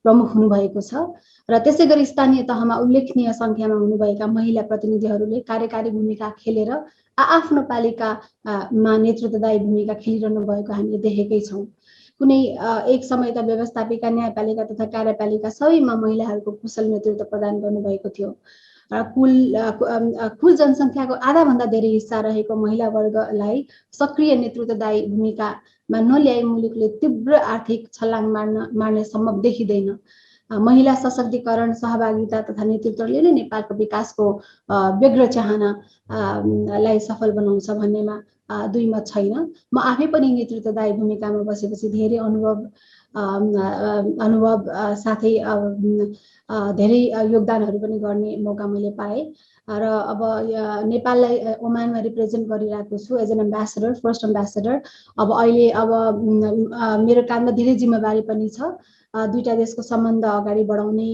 प्रमुख हुनुभएको छ र त्यसै गरी स्थानीय तहमा उल्लेखनीय संख्यामा हुनुभएका महिला प्रतिनिधिहरूले कार्यकारी भूमिका खेलेर आफ्नो पालिकामा नेतृत्वदायी भूमिका खेलिरहनु भएको हामीले देखेकै छौं। कुनै एक समय त व्यवस्थापिका, न्यायपालिका तथा कार्यपालिका सबैमा महिलाहरूको कुशल नेतृत्व प्रदान गर्नुभएको थियो। कुल जनसङ्ख्याको आधा भन्दा धेरै हिस्सा रहेको महिला वर्गलाई सक्रिय नेतृत्वदायी भूमिकामा नल्याई मुलुकले तीव्र आर्थिक छलाङ मार्ने सम्भव देखिँदैन। महिला सशक्तिकरण, सहभागिता तथा नेतृत्वले नै नेपालको विकासको व्यग्र चाहनालाई सफल बनाउँछ भन्नेमा दुई मत छैन। म आफै पनि नेतृत्वदायी भूमिकामा बसेपछि धेरै अनुभव अनुभव साथै धेरै योगदानहरू पनि गर्ने मौका मैले पाएँ र अब नेपाललाई ओमानमा रिप्रेजेन्ट गरिरहेको छु as an ambassador, first ambassador. अब अहिले अब मेरो काममा धेरै जिम्मेवारी पनि छ। दुईटा देशको सम्बन्ध अगाडि बढाउने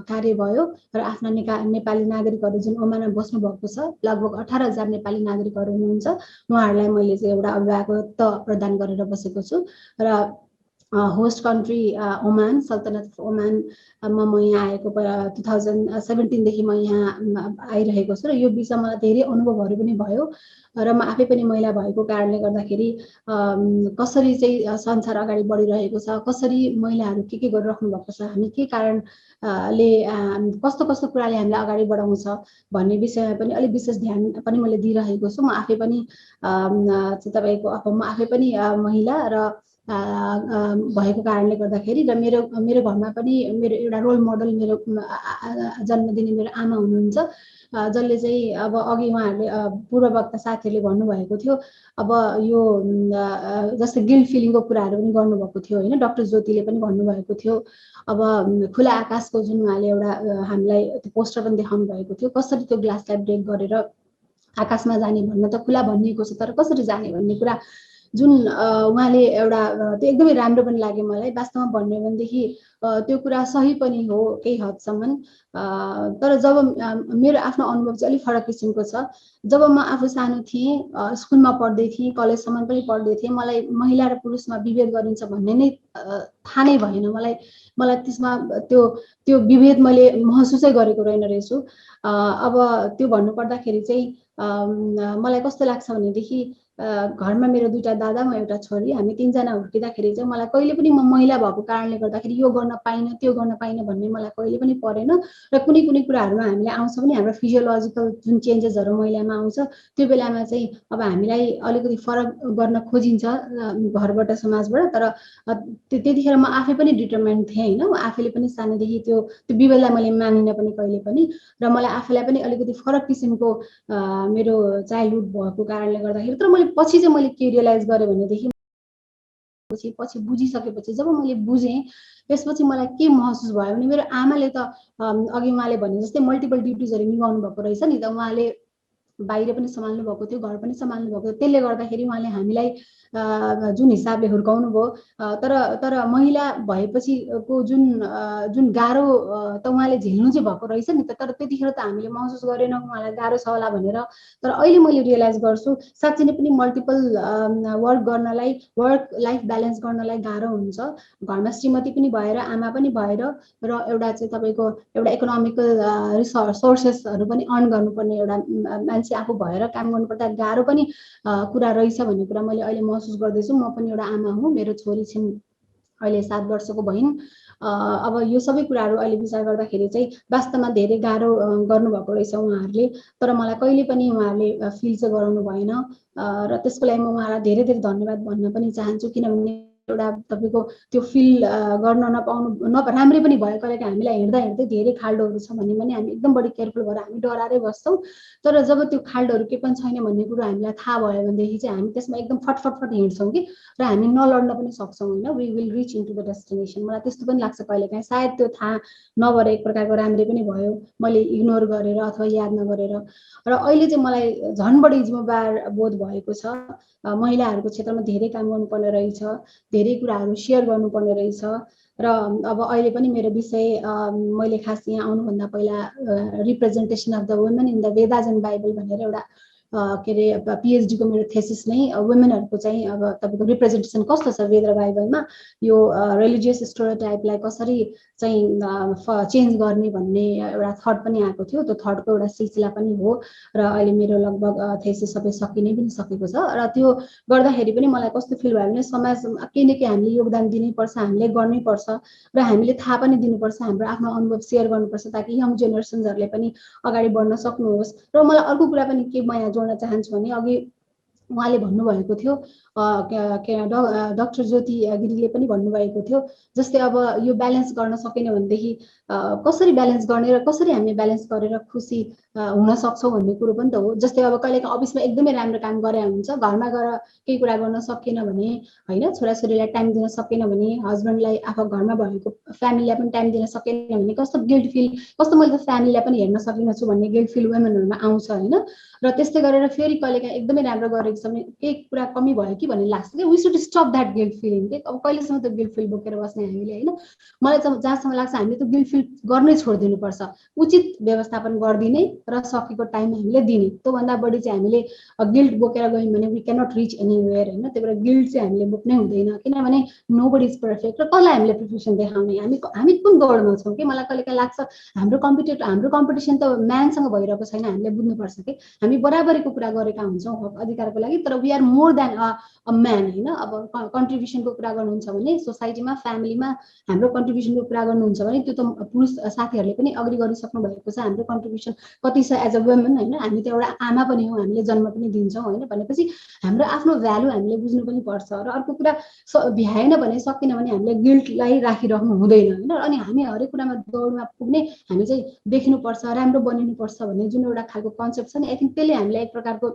कार्य भयो र आफ्ना नेपाली नागरिकहरू जुन ओमानमा बस्नु भएको छ, लगभग 18,000 नेपाली नागरिकहरू हुनुहुन्छ, उहाँहरूलाई मैले चाहिँ एउटा अभिभावकत्व प्रदान गरेर बसेको छु र होस्ट कन्ट्री ओमान, सल्तनत अफ ओमानमा म यहाँ आएको 2017 देखि म यहाँ आइरहेको छु र यो बिचमा मलाई धेरै अनुभवहरू पनि भयो र म आफै पनि महिला भएको कारणले गर्दाखेरि कसरी चाहिँ संसार अगाडि बढिरहेको छ, कसरी महिलाहरू के गरिराख्नु भएको छ, हामी के कारणले कस्तो कस्तो कुराले हामीलाई अगाडि बढाउँछ भन्ने विषयमा पनि अलिक विशेष ध्यान पनि मैले दिइरहेको छु। म आफै पनि तपाईँको अब म आफै पनि महिला र भएको कारणले गर्दाखेरि र मेरो घरमा पनि मेरो एउटा रोल मोडल मेरो जन्म दिने मेरो आमा हुनुहुन्छ, जसले चाहिँ अब अघि उहाँहरूले पूर्ववक्ता साथीहरूले भन्नुभएको थियो, अब यो जस्तै गिल्ट फिलिङको कुराहरू पनि गर्नुभएको थियो होइन, डाक्टर ज्योतिले पनि भन्नुभएको थियो। अब खुला आकाशको जुन उहाँले एउटा हामीलाई त्यो पोस्टर पनि देखाउनु भएको थियो, कसरी त्यो ग्लासलाई ब्रेक गरेर आकाशमा जाने, भन्न त खुला भनिएको छ तर कसरी जाने भन्ने कुरा जुन उहाँले एउटा त्यो एकदमै राम्रो पनि लाग्यो मलाई। वास्तवमा भन्यो भनेदेखि त्यो कुरा सही पनि हो केही हदसम्म, तर जब मेरो आफ्नो अनुभव चाहिँ अलिक फरक किसिमको छ। जब म आफू सानो थिएँ, स्कुलमा पढ्दै थिएँ, कलेजसम्म पनि पढ्दै थिएँ, मलाई महिला र पुरुषमा विभेद गरिन्छ भन्ने नै थाहा नै भएन मलाई त्यसमा त्यो विभेद मैले महसुसै गरेको रहेन रहेछु। अब त्यो भन्नुपर्दाखेरि चाहिँ मलाई कस्तो लाग्छ भनेदेखि घरमा मेरो दुईटा दादा, म एउटा छोरी, हामी तीनजना हुर्किँदाखेरि चाहिँ मलाई कहिले पनि म महिला भएको कारणले गर्दाखेरि यो गर्न पाइनँ त्यो गर्न पाइनँ भन्ने मलाई कहिले पनि परेन र कुनै कुनै कुराहरूमा हामीले आउँछ पनि, हाम्रो फिजियोलोजिकल जुन चेन्जेसहरू महिलामा आउँछ त्यो बेलामा चाहिँ अब हामीलाई अलिकति फरक गर्न खोजिन्छ घरबाट, समाजबाट। तर त्यतिखेर म आफै पनि डिटरमाइन्ड थिएँ होइन, म आफैले पनि सानैदेखि त्यो विभेदलाई मैले मानिनँ पनि कहिले पनि, र मलाई आफैलाई पनि अलिकति फरक किसिमको मेरो चाइल्डहुड भएको कारणले गर्दाखेरि। तर पछि चाहिँ मैले के रियलाइज गरेँ भनेदेखि पछि बुझिसकेपछि, जब मैले बुझेँ त्यसपछि मलाई के महसुस भयो भने मेरो आमाले त अघि उहाँले भने जस्तै मल्टिपल ड्युटिजहरू निभाउनु भएको रहेछ नि त। उहाँले बाहिर पनि सम्हाल्नु भएको थियो, घर पनि सम्हाल्नु भएको थियो, त्यसले गर्दाखेरि उहाँले हामीलाई जुन हिसाबले हुर्काउनु भयो, तर महिला भएपछिको जुन गाह्रो त उहाँले झेल्नु चाहिँ भएको रहेछ नि त। तर त्यतिखेर त हामीले महसुस गरेनौँ उहाँलाई गाह्रो छ होला भनेर। तर अहिले मैले रियलाइज गर्छु साँच्चै नै पनि मल्टिपल वर्क गर्नलाई, वर्क लाइफ ब्यालेन्स गर्नलाई गाह्रो हुन्छ। घरमा श्रीमती पनि भएर, आमा पनि भएर र एउटा चाहिँ तपाईँको एउटा इकोनोमिकल सोर्सेसहरू पनि अर्न गर्नुपर्ने एउटा मान्छे आफू भएर काम गर्नुपर्दा गाह्रो पनि कुरा रहेछ भन्ने कुरा मैले अहिले महसुस गर्दैछु। म पनि एउटा आमा हुँ, मेरो छोरी छिन् अहिले 7 वर्षको बहिन। अब यो सबै कुराहरू अहिले विचार गर्दाखेरि चाहिँ वास्तवमा धेरै गाह्रो गर्नुभएको रहेछ उहाँहरूले, तर मलाई कहिले पनि उहाँहरूले फिल चाहिँ गराउनु भएन र त्यसको लागि म उहाँलाई धेरै धेरै धन्यवाद भन्न पनि चाहन्छु। किनभने एउटा तपाईँको त्यो फिल गर्न नपाउनु राम्रै पनि भयो। कहिलेकाहीँ हामीलाई हिँड्दै धेरै खाल्डोहरू छ भने पनि हामी एकदम बढी केयरफुल भएर हामी डराएरै बस्छौँ। तर जब त्यो खाल्डोहरू के पनि छैन भन्ने कुरो हामीलाई थाहा भयो भनेदेखि चाहिँ हामी त्यसमा एकदम फटफट हिँड्छौँ कि, र हामी नलड्न पनि सक्छौँ होइन। We will reach into the destination. मलाई त्यस्तो पनि लाग्छ कहिलेकाहीँ, सायद त्यो थाहा नभएर एक प्रकारको राम्रै पनि भयो मैले इग्नोर गरेर अथवा याद नगरेर। र अहिले चाहिँ मलाई झन् बढी जिम्मेवार बोध भएको छ। महिलाहरूको क्षेत्रमा धेरै काम गर्नुपर्ने रहेछ, धेरै कुराहरू सेयर गर्नुपर्ने रहेछ। र अब अहिले पनि मेरो विषय मैले खास यहाँ आउनुभन्दा पहिला representation of the women in the Vedas and Bible भनेर एउटा के अरे पिएचडी को मेरो थेसिस नै वुमेनहरूको चाहिँ अब तपाईँको रिप्रेजेन्टेसन कस्तो छ वेद र बाइबलमा, यो रिलिजियस स्टेरियोटाइपलाई कसरी चाहिँ चेन्ज गर्ने भन्ने एउटा थट पनि आएको थियो। त्यो थटको एउटा सिलसिला पनि हो र अहिले मेरो लगभग थेसिस सबै सकिनै पनि सकेको छ। र त्यो गर्दाखेरि पनि मलाई कस्तो फिल भयो भने समाजमा केही न केही हामीले योगदान दिनैपर्छ, हामीले गर्नैपर्छ र हामीले थाहा पनि दिनुपर्छ, हाम्रो आफ्नो अनुभव सेयर गर्नुपर्छ ताकि यङ जेनेरेसन्सहरूले पनि अगाडि बढ्न सक्नुहोस्। र मलाई अर्को कुरा पनि के म यहाँ जोड्न चाहन्छु भने अघि उहाँले भन्नुभएको थियो डाक्टर ज्योति गिरीले पनि भन्नुभएको थियो। जस्तै अब यो ब्यालेन्स गर्न सकेन भनेदेखि कसरी ब्यालेन्स गर्ने र कसरी हामीले ब्यालेन्स गरेर खुसी हुन सक्छौँ भन्ने कुरो पनि त हो। जस्तै अब कहिलेकाहीँ अफिसमा एकदमै राम्रो काम गरे हुन्छ, घरमा गएर केही कुरा गर्न सकेन भने होइन, छोराछोरीलाई टाइम दिन सकेन भने, हस्बेन्डलाई आफू घरमा भएको फ्यामिलीलाई पनि टाइम दिन सकेन भने कस्तो गिल्ट फिल, कस्तो मैले त फ्यामिलीलाई पनि हेर्न सकिन छु भन्ने गिल्ट फिल वुमेनहरूमा आउँछ होइन। र त्यस्तै गरेर फेरि कहिलेकाहीँ एकदमै राम्रो गरेको छ भने केही कुरा कमी भयो कि भन्ने लाग्छ कि we should stop that guilt feeling के। अब कहिलेसम्म त गिल्ट फिल बोकेर बस्ने हामीले होइन। मलाई चाहिँ जहाँसम्म लाग्छ हामीले त गिल्ट फिल गर्नै छोडिदिनुपर्छ, उचित व्यवस्थापन गरिदिने र सकेको टाइम हामीले दिने। त्योभन्दा बढी चाहिँ हामीले गिल्ट बोकेर गयौँ भने we can not reach anywhere होइन। त्यही भएर गिल्ट चाहिँ हामीले बोक्नै हुँदैन, किनभने नो बडी इज पर्फेक्ट। र कसलाई हामीले प्रिपरेसन देखाउने, हामी कुन दौडमा छौँ कि। मलाई कहिलेकाहीँ लाग्छ हाम्रो कम्पिटिसन त म्यानसँग भइरहेको छैन, हामीले बुझ्नुपर्छ कि हामी बराबरीको कुरा गरेका हुन्छौँ हक अधिकारको लागि, तर we are more than a man होइन। अब कन्ट्रिब्युसनको कुरा गर्नुहुन्छ भने सोसाइटीमा फ्यामिलीमा हाम्रो कन्ट्रिब्युसनको कुरा गर्नुहुन्छ भने त्यो त पुरुष साथीहरूले पनि अग्री गरिसक्नु भएको छ। हाम्रो कन्ट्रिब्युसन कति छ एज अ वुमेन होइन। हामी त एउटा आमा पनि हौँ, हामीले जन्म पनि दिन्छौँ होइन। भनेपछि हाम्रो आफ्नो भ्यालु हामीले बुझ्नु पनि पर्छ। र अर्को कुरा भ्याएन भने सकेन भने हामीले गिल्टलाई राखिराख्नु हुँदैन होइन। अनि हामी हरेक कुरामा दौडमा पुग्ने हामी चाहिँ देखिनुपर्छ, राम्रो बनिनुपर्छ भन्ने जुन एउटा खालको कन्सेप्ट छ नि, आई थिङ्क त्यसले हामीलाई एक प्रकारको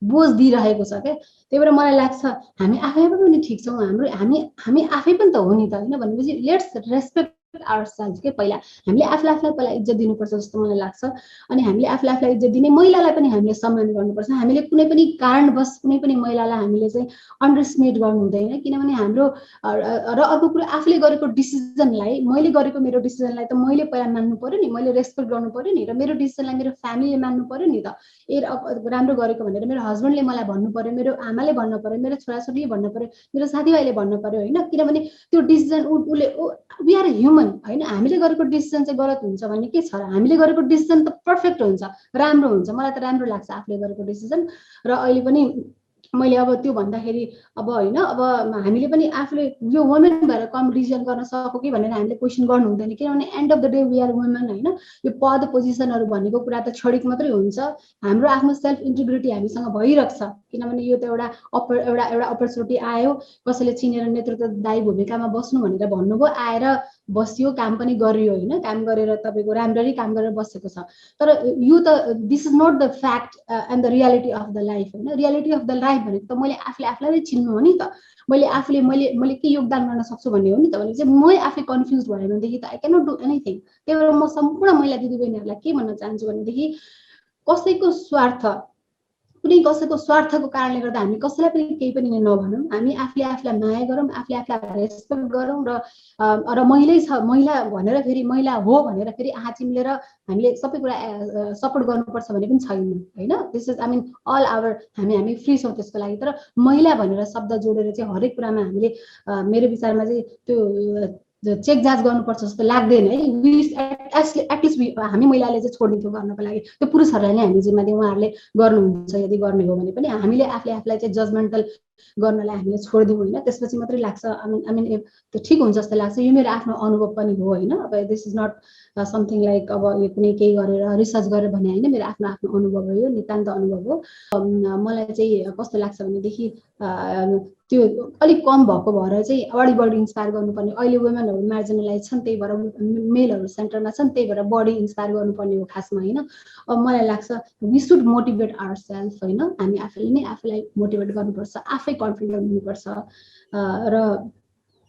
बोझ दिइरहेको छ क्या। त्यही भएर मलाई लाग्छ हामी आफैमा पनि ठिक छौँ, हामी आफै पनि त हो नि त होइन। भनेपछि लेट्स रेस्पेक्ट आवरसेल्फ के। पहिला हामीले आफूलाई पहिला इज्जत दिनुपर्छ जस्तो मलाई लाग्छ। अनि हामीले आफूलाई इज्जत दिने, महिलालाई पनि हामीले सम्मान गर्नुपर्छ। हामीले कुनै पनि कारणवश कुनै पनि महिलालाई हामीले चाहिँ अन्डरएस्टिमेट गर्नु हुँदैन, किनभने हाम्रो र अर्को कुरा आफूले गरेको डिसिजनलाई, मैले गरेको मेरो डिसिजनलाई त मैले पहिला मान्नु पर्यो नि, मैले रेस्पेक्ट गर्नु पर्यो नि। र मेरो डिसिजनलाई मेरो फ्यामिलीले मान्नु पर्यो नि त। राम्रो गरेको भनेर मेरो हस्बेन्डले मलाई भन्नु पर्यो, मेरो आमाले भन्नु पर्यो, मेरो छोराछोरीले भन्नु पर्यो, मेरो साथीभाइले भन्नु पर्यो होइन। किनभने त्यो डिसिजन उसले वी आर ह्युमन होइन। हामीले गरेको डिसिजन चाहिँ गलत हुन्छ भन्ने के छ र। हामीले गरेको डिसिजन त पर्फेक्ट हुन्छ, राम्रो हुन्छ। मलाई त राम्रो लाग्छ आफूले गरेको डिसिजन। र अहिले पनि मैले अब त्यो भन्दाखेरि अब होइन, अब हामीले पनि आफूले यो वुमेन भएर कम डिसिजन गर्न सक्यो कि भनेर हामीले क्वेसन गर्नु हुँदैन, किनभने end of the day we are women होइन। यो पद पोजिसनहरू भनेको कुरा त क्षणिक मात्रै हुन्छ। हाम्रो आफ्नो सेल्फ इन्टिग्रिटी हामीसँग भइरहेको छ, किनभने यो त एउटा अपर्च्युनिटी आयो, कसैले चिनेर नेतृत्वदायी भूमिकामा बस्नु भनेर भन्नुभयो, आएर बस्यो, काम पनि गरियो होइन। काम गरेर तपाईँको राम्ररी काम गरेर बसेको छ। तर यो त this is not the fact and the reality of the life होइन। रियालिटी अफ द लाइफ भनेको त मैले आफूलाई चिन्नु हो नि त। मैले के योगदान गर्न सक्छु भन्ने हो नि त। भने चाहिँ म आफै कन्फ्युज भयो भनेदेखि त I can not do anything. त्यही भएर म सम्पूर्ण महिला दिदीबहिनीहरूलाई के भन्न चाहन्छु भनेदेखि कुनै कसैको स्वार्थको कारणले गर्दा हामी कसैलाई पनि केही पनि नभनौँ। हामी आफूलाई माया गरौँ, आफूलाई रेस्पेक्ट गरौँ। र महिला भनेर फेरि महिला हो भनेर फेरि आँखा चिम्लेर हामीले सबै कुरा सपोर्ट गर्नुपर्छ भन्ने पनि छैन होइन। This is I mean all our हामी फ्री छौँ त्यसको लागि। तर महिला भनेर शब्द जोडेर चाहिँ हरेक कुरामा हामीले मेरो विचारमा चाहिँ त्यो चेक जाँच गर्नुपर्छ जस्तो लाग्दैन है। एटलिस्ट हामी महिलाले चाहिँ छोडिदिन्छौँ गर्नको लागि, त्यो पुरुषहरूलाई नै हामी जिम्मा दिउँ, उहाँहरूले गर्नुहुन्छ यदि गर्ने हो भने पनि। हामीले आफूलाई चाहिँ जजमेन्टल गर्नलाई हामीले छोडिदिउँ होइन। त्यसपछि मात्रै लाग्छ आई मिन त्यो ठिक हुन्छ जस्तो लाग्छ। यो मेरो आफ्नो अनुभव पनि हो होइन। अब this is not something like अब यो कुनै केही गरेर रिसर्च गरेर भने होइन, मेरो आफ्नो अनुभव हो, यो नितान्त अनुभव हो। मलाई चाहिँ कस्तो लाग्छ भनेदेखि त्यो अलिक कम भएको भएर चाहिँ बढी इन्सपायर गर्नुपर्ने। अहिले वुमेनहरू मार्जिनलाइज छन्, त्यही भएर मेलहरू सेन्टरमा छन्, त्यही भएर बढी इन्सपायर गर्नुपर्ने हो खासमा होइन। अब मलाई लाग्छ वी सुड मोटिभेट आवरसेल्फ होइन। हामी आफूलाई मोटिभेट गर्नुपर्छ, आफै कन्फिडेन्ट हुनुपर्छ।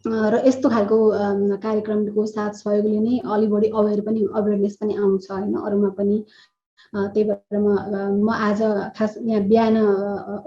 र यस्तो खालको कार्यक्रमको साथ सहयोगले नै अलि बढी अवेरनेस पनि आउँछ होइन अरूमा पनि। त्यही भएर म आज खास यहाँ बिहान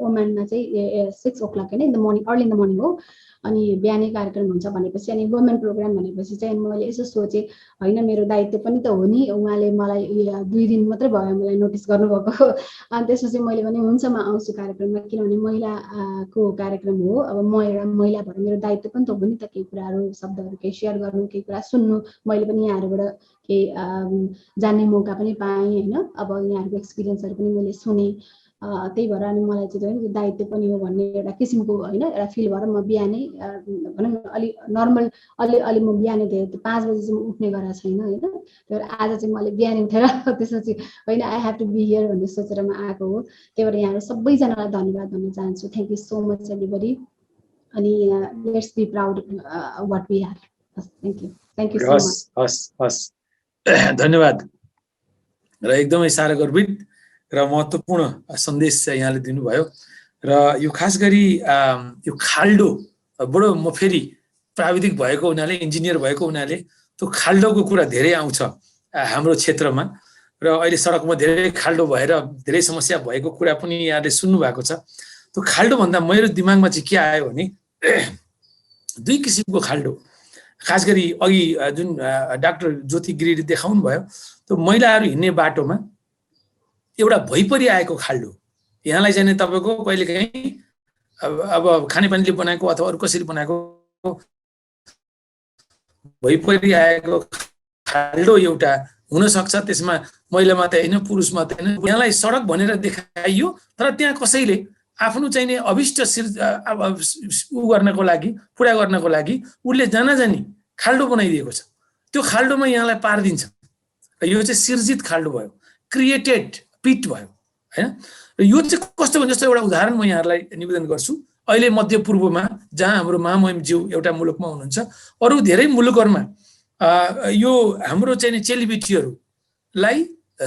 ओमानमा चाहिँ 6 o'clock होइन, in the morning, early in the morning हो। अनि बिहानै कार्यक्रम हुन्छ भनेपछि अनि वुमेन प्रोग्राम भनेपछि चाहिँ मैले यसो सोचेँ होइन, मेरो दायित्व पनि त हो नि। उहाँले मलाई 2 दिन मात्रै भयो मलाई नोटिस गर्नुभएको। अनि त्यसपछि मैले भने हुन्छ म आउँछु कार्यक्रममा, किनभने महिलाको कार्यक्रम हो। अब म एउटा महिला भएर मेरो दायित्व पनि त हो नि त केही कुराहरू, शब्दहरू केही सेयर गर्नु, केही कुरा सुन्नु। मैले पनि यहाँहरूबाट केही जान्ने मौका पनि पाएँ होइन। अब यहाँहरूको एक्सपिरियन्सहरू पनि मैले सुनेँ। त्यही भएर अनि मलाई चाहिँ होइन दायित्व पनि हो भन्ने एउटा किसिमको होइन एउटा फिल भएर म बिहानै भनौँ न अलि नर्मल अलि म बिहानै धेरै 5 बजी चाहिँ म उठ्ने गरेको छैन होइन। त्यही भएर आज चाहिँ मैले बिहानै उठेर त्यसपछि होइन I have to be here भन्ने सोचेर म आएको हो। त्यही भएर यहाँहरू सबैजनालाई धन्यवाद भन्न चाहन्छु। Thank you so much everybody. अनि let's be proud what we have. Thank you so much. हस् हस् धन्यवाद। र एकदमै साह्रो गर्वित र महत्त्वपूर्ण सन्देश चाहिँ यहाँले दिनुभयो। र यो खास गरी यो खाल्डो बडो म फेरि प्राविधिक भएको हुनाले इन्जिनियर भएको हुनाले त्यो खाल्डोको कुरा धेरै आउँछ हाम्रो क्षेत्रमा। र अहिले सडकमा धेरै खाल्डो भएर धेरै समस्या भएको कुरा पनि यहाँले सुन्नु भएको छ। त्यो खाल्डो भन्दा मेरो दिमागमा चाहिँ के आयो भने दुई किसिमको खाल्डो, खास गरी अघि जुन डाक्टर ज्योति गिरीले देखाउनु भयो त्यो महिलाहरू हिँड्ने बाटोमा एउटा भइपरि आएको खाल्डो। यहाँलाई चाहिँ तपाईँको कहिलेकाहीँ अब खानेपानीले बनाएको अथवा अरू कसरी बनाएको भइपरि आएको खाल्डो एउटा हुनसक्छ। त्यसमा महिला मात्रै होइन पुरुष मात्रै होइन, यहाँलाई सडक भनेर देखाइयो तर त्यहाँ कसैले आफ्नो चाहिने अभिष्ट उ गर्नको लागि पुरा गर्नको लागि उसले जानी खाल्डो बनाइदिएको छ। त्यो खाल्डोमा यहाँलाई पारिदिन्छ। यो चाहिँ सिर्जित खाल्डो भयो, क्रिएटेड पिट भयो हैन। र यो चाहिँ कस्तो भने जस्तो एउटा उदाहरण म यहाँहरूलाई निवेदन गर्छु। अहिले मध्यपूर्वमा जहाँ हाम्रो महामहिमज्यू एउटा मुलुकमा हुनुहुन्छ, अरू धेरै मुलुकहरूमा यो हाम्रो चाहिँ चेलीबेटीहरूलाई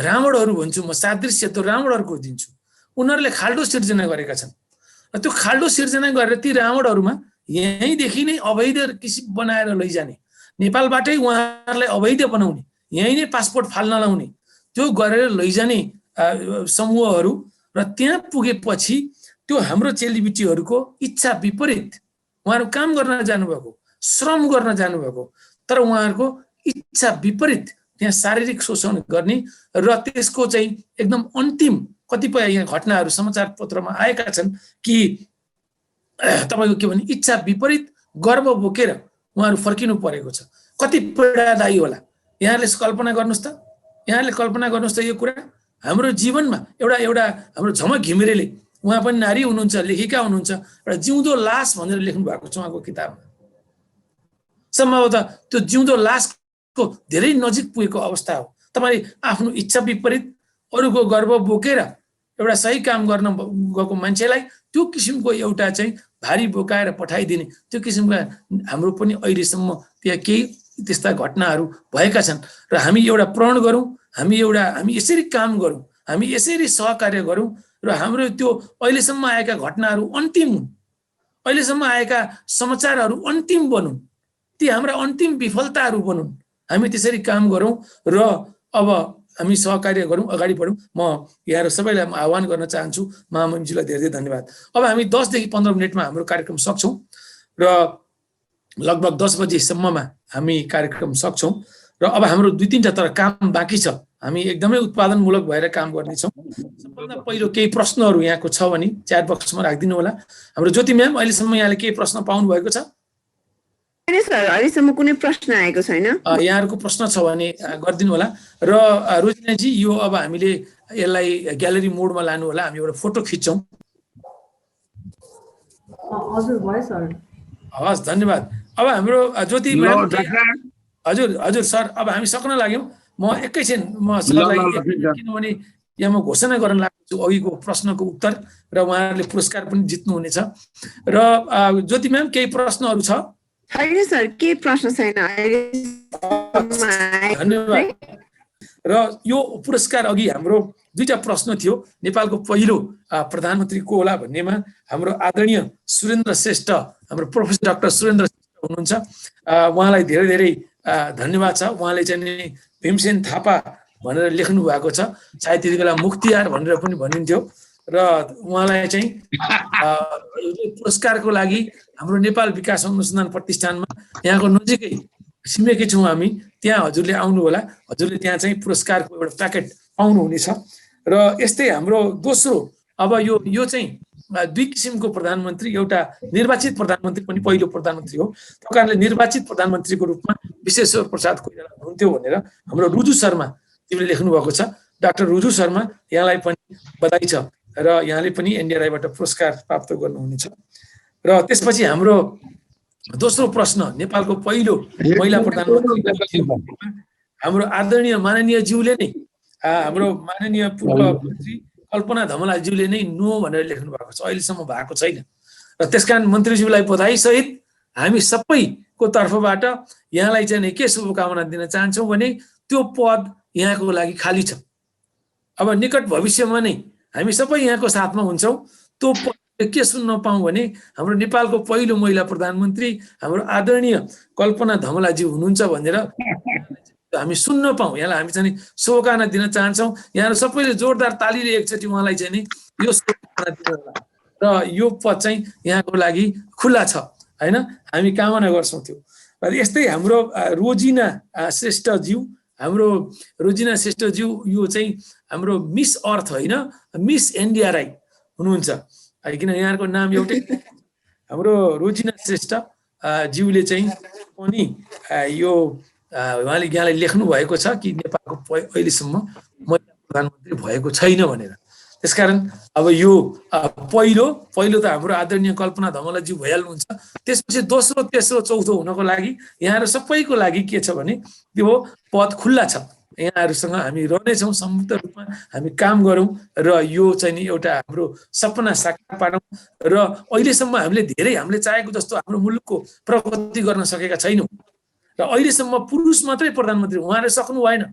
रावणहरू भन्छु म, सादृश्य त्यो रावणहरूको दिन्छु। उनीहरूले खाल्डो सिर्जना गरेका छन् र त्यो खाल्डो सिर्जना गरेर ती रावणहरूमा यहीँदेखि नै अवैध किसिम बनाएर लैजाने, नेपालबाटै उहाँहरूलाई अवैध बनाउने, यहीँ नै पासपोर्ट फाल्न लाउने, त्यो गरेर लैजाने समूहहरू। र त्यहाँ पुगेपछि त्यो हाम्रो चेलीबेटीहरूको इच्छा विपरीत उहाँहरू काम गर्न जानुभएको, श्रम गर्न जानुभएको, तर उहाँहरूको इच्छा विपरीत त्यहाँ शारीरिक शोषण गर्ने र त्यसको चाहिँ एकदम अन्तिम कतिपय यहाँ घटनाहरू समाचार पत्रमा आएका छन् कि तपाईँको के भने इच्छा विपरीत गर्व बोकेर उहाँहरू फर्किनु परेको छ। कति पीडादायी होला यहाँहरूले कल्पना गर्नुहोस् त, यहाँहरूले कल्पना गर्नुहोस् त यो कुरा हाम्रो जीवनमा। एउटा हाम्रो झमक घिमिरेले, उहाँ पनि नारी हुनुहुन्छ, लेखिका हुनुहुन्छ, एउटा जिउँदो लास भनेर लेख्नु भएको छ उहाँको किताबमा। सम्भवतः त्यो जिउँदो लासको धेरै नजिक पुगेको अवस्था हो। तपाईँले आफ्नो इच्छा विपरीत अरूको गर्व बोकेर एउटा सही काम गर्न गएको मान्छेलाई त्यो किसिमको एउटा चाहिँ भारी बोकाएर पठाइदिने त्यो किसिमका हाम्रो पनि अहिलेसम्म त्यहाँ केही त्यस्ता घटनाहरू भएका छन्। र हामी एउटा प्रण गरौँ, हामी यसरी काम गरौँ, हामी यसरी सहकार्य गरौँ र हाम्रो त्यो अहिलेसम्म आएका घटनाहरू अन्तिम हुन्, अहिलेसम्म आएका समाचारहरू अन्तिम बनुन्, ती हाम्रा अन्तिम विफलताहरू बनुन्। हामी त्यसरी काम गरौँ र अब हामी सहकार्य गरौँ, अगाडि बढौँ। म यहाँहरू सबैलाई आह्वान गर्न चाहन्छु। महामहिमज्यूलाई धेरै धेरै धन्यवाद। अब हामी 10 देखि 15 मिनटमा हाम्रो कार्यक्रम सक्छौँ र लगभग 10 बजीसम्ममा हामी कार्यक्रम सक्छौँ। र अब हाम्रो 2-3टा तर काम बाँकी छ। हामी एकदमै उत्पादनमूलक भएर काम गर्नेछौँ। सबभन्दा पहिलो केही प्रश्नहरू यहाँको छ भने च्याट बक्समा राखिदिनु होला। हाम्रो ज्योति म्याम, अहिलेसम्म यहाँले केही प्रश्न पाउनु भएको छ? सर, अहिलेसम्म कुनै प्रश्न आएको छैन। यहाँहरूको प्रश्न छ भने गरिदिनु होला। र रोजिनाजी, यो अब हामीले यसलाई ग्यालेरी मोडमा लानु होला, हामी एउटा फोटो खिच्छौँ। हजुर भयो सर। हस्, धन्यवाद। अब हाम्रो ज्योति म्याम, हजुर सर, अब हामी सक्न लाग्यौँ। म एकैछिन सरलाई, किनभने यहाँ म घोषणा गर्न लाग्छु अघिको प्रश्नको उत्तर र उहाँहरूले पुरस्कार पनि जित्नुहुनेछ। र ज्योति म्याम, केही प्रश्नहरू छ? छैन सर, के प्रश्न छैन। धन्यवाद। र यो पुरस्कार अघि हाम्रो 2टा प्रश्न थियो। नेपालको पहिलो प्रधानमन्त्री को होला भन्नेमा हाम्रो आदरणीय सुरेन्द्र श्रेष्ठ, हाम्रो प्रोफेसर डाक्टर सुरेन्द्र श्रेष्ठ हुनुहुन्छ। उहाँलाई धेरै धेरै धन्यवाद छ। उहाँले चाहिँ भीमसेन थापा भनेर लेख्नु भएको छ, सायद त्यति बेला मुख्तियार भनेर पनि भनिन्थ्यो। र उहाँलाई चाहिँ पुरस्कारको लागि हाम्रो नेपाल विकास अनुसन्धान प्रतिष्ठानमा यहाँको नजिकै छिमेकी छौँ हामी, त्यहाँ हजुरले आउनु होला। हजुरले त्यहाँ चाहिँ पुरस्कारको एउटा प्याकेट पाउनुहुनेछ। र यस्तै हाम्रो दोस्रो, अब यो चाहिँ 2 किसिमको प्रधानमन्त्री, एउटा निर्वाचित प्रधानमन्त्री पनि पहिलो प्रधानमन्त्री हो। त्यो कारणले निर्वाचित प्रधानमन्त्रीको रूपमा विश्वेश्वर प्रसाद कोइराला हुनुहुन्थ्यो भनेर हाम्रो रुजु शर्मा तिमीले लेख्नु भएको छ। डाक्टर रुजु शर्मा, यहाँलाई पनि बधाई छ। र यहाँले पनि एनडीआरआईबाट पुरस्कार प्राप्त गर्नुहुनेछ। र त्यसपछि हाम्रो दोस्रो प्रश्न, नेपालको पहिलो महिला प्रधानमन्त्री हाम्रो आदरणीय माननीय ज्यूले नै, हाम्रो माननीय पूर्व मन्त्री कल्पना धमला ज्यूले नै नो भनेर लेख्नु भएको छ, अहिलेसम्म भएको छैन। र त्यसकारण मन्त्रीज्यूलाई बधाई सहित हामी सबैको तर्फबाट यहाँलाई चाहिँ के शुभकामना दिन चाहन्छौँ भने त्यो पद यहाँको लागि खाली छ। अब निकट भविष्यमा नै हामी सबै यहाँको साथमा हुन्छौँ। त्यो पद के सुन्न पाऊँ भने हाम्रो नेपालको पहिलो महिला प्रधानमन्त्री हाम्रो आदरणीय कल्पना धमलाज्यू हुनुहुन्छ भनेर हामी सुन्न पाऊँ, यहाँलाई हामी चाहिँ शुभकामना दिन चाहन्छौँ। यहाँहरू सबैले जोरदार तालीले एकचोटि उहाँलाई चाहिँ नि यो शुभकामना दिनु र यो पद चाहिँ यहाँको लागि खुल्ला छ हैन, हामी कामना गर्छौँ त्यो। र यस्तै हाम्रो रोजिना श्रेष्ठज्यू, हाम्रो रोजिना श्रेष्ठज्यू यो चाहिँ हाम्रो मिस अर्थ होइन, मिस एनडीआरआई हुनुहुन्छ, किन यहाँको नाम एउटै। हाम्रो रोजिना श्रेष्ठ ज्यूले चाहिँ पनि यो उहाँले यहाँलाई लेख्नु भएको छ कि नेपालको अहिलेसम्म महिला प्रधानमन्त्री भएको छैन भनेर। त्यसकारण अब यो पहिलो त हाम्रो आदरणीय कल्पना धमलाज्यू भइहाल्नुहुन्छ। त्यसपछि दोस्रो तेस्रो चौथो हुनको लागि यहाँहरू सबैको लागि के छ भने त्यो पद खुल्ला छ, यहाँहरूसँग हामी रहनेछौँ, संयुक्त रूपमा हामी काम गरौँ र यो चाहिँ नि एउटा हाम्रो सपना साकार पारौँ। र अहिलेसम्म हामीले चाहेको जस्तो हाम्रो मुलुकको प्रगति गर्न सकेका छैनौँ। र अहिलेसम्म पुरुष मात्रै प्रधानमन्त्री, उहाँले सक्नु भएन,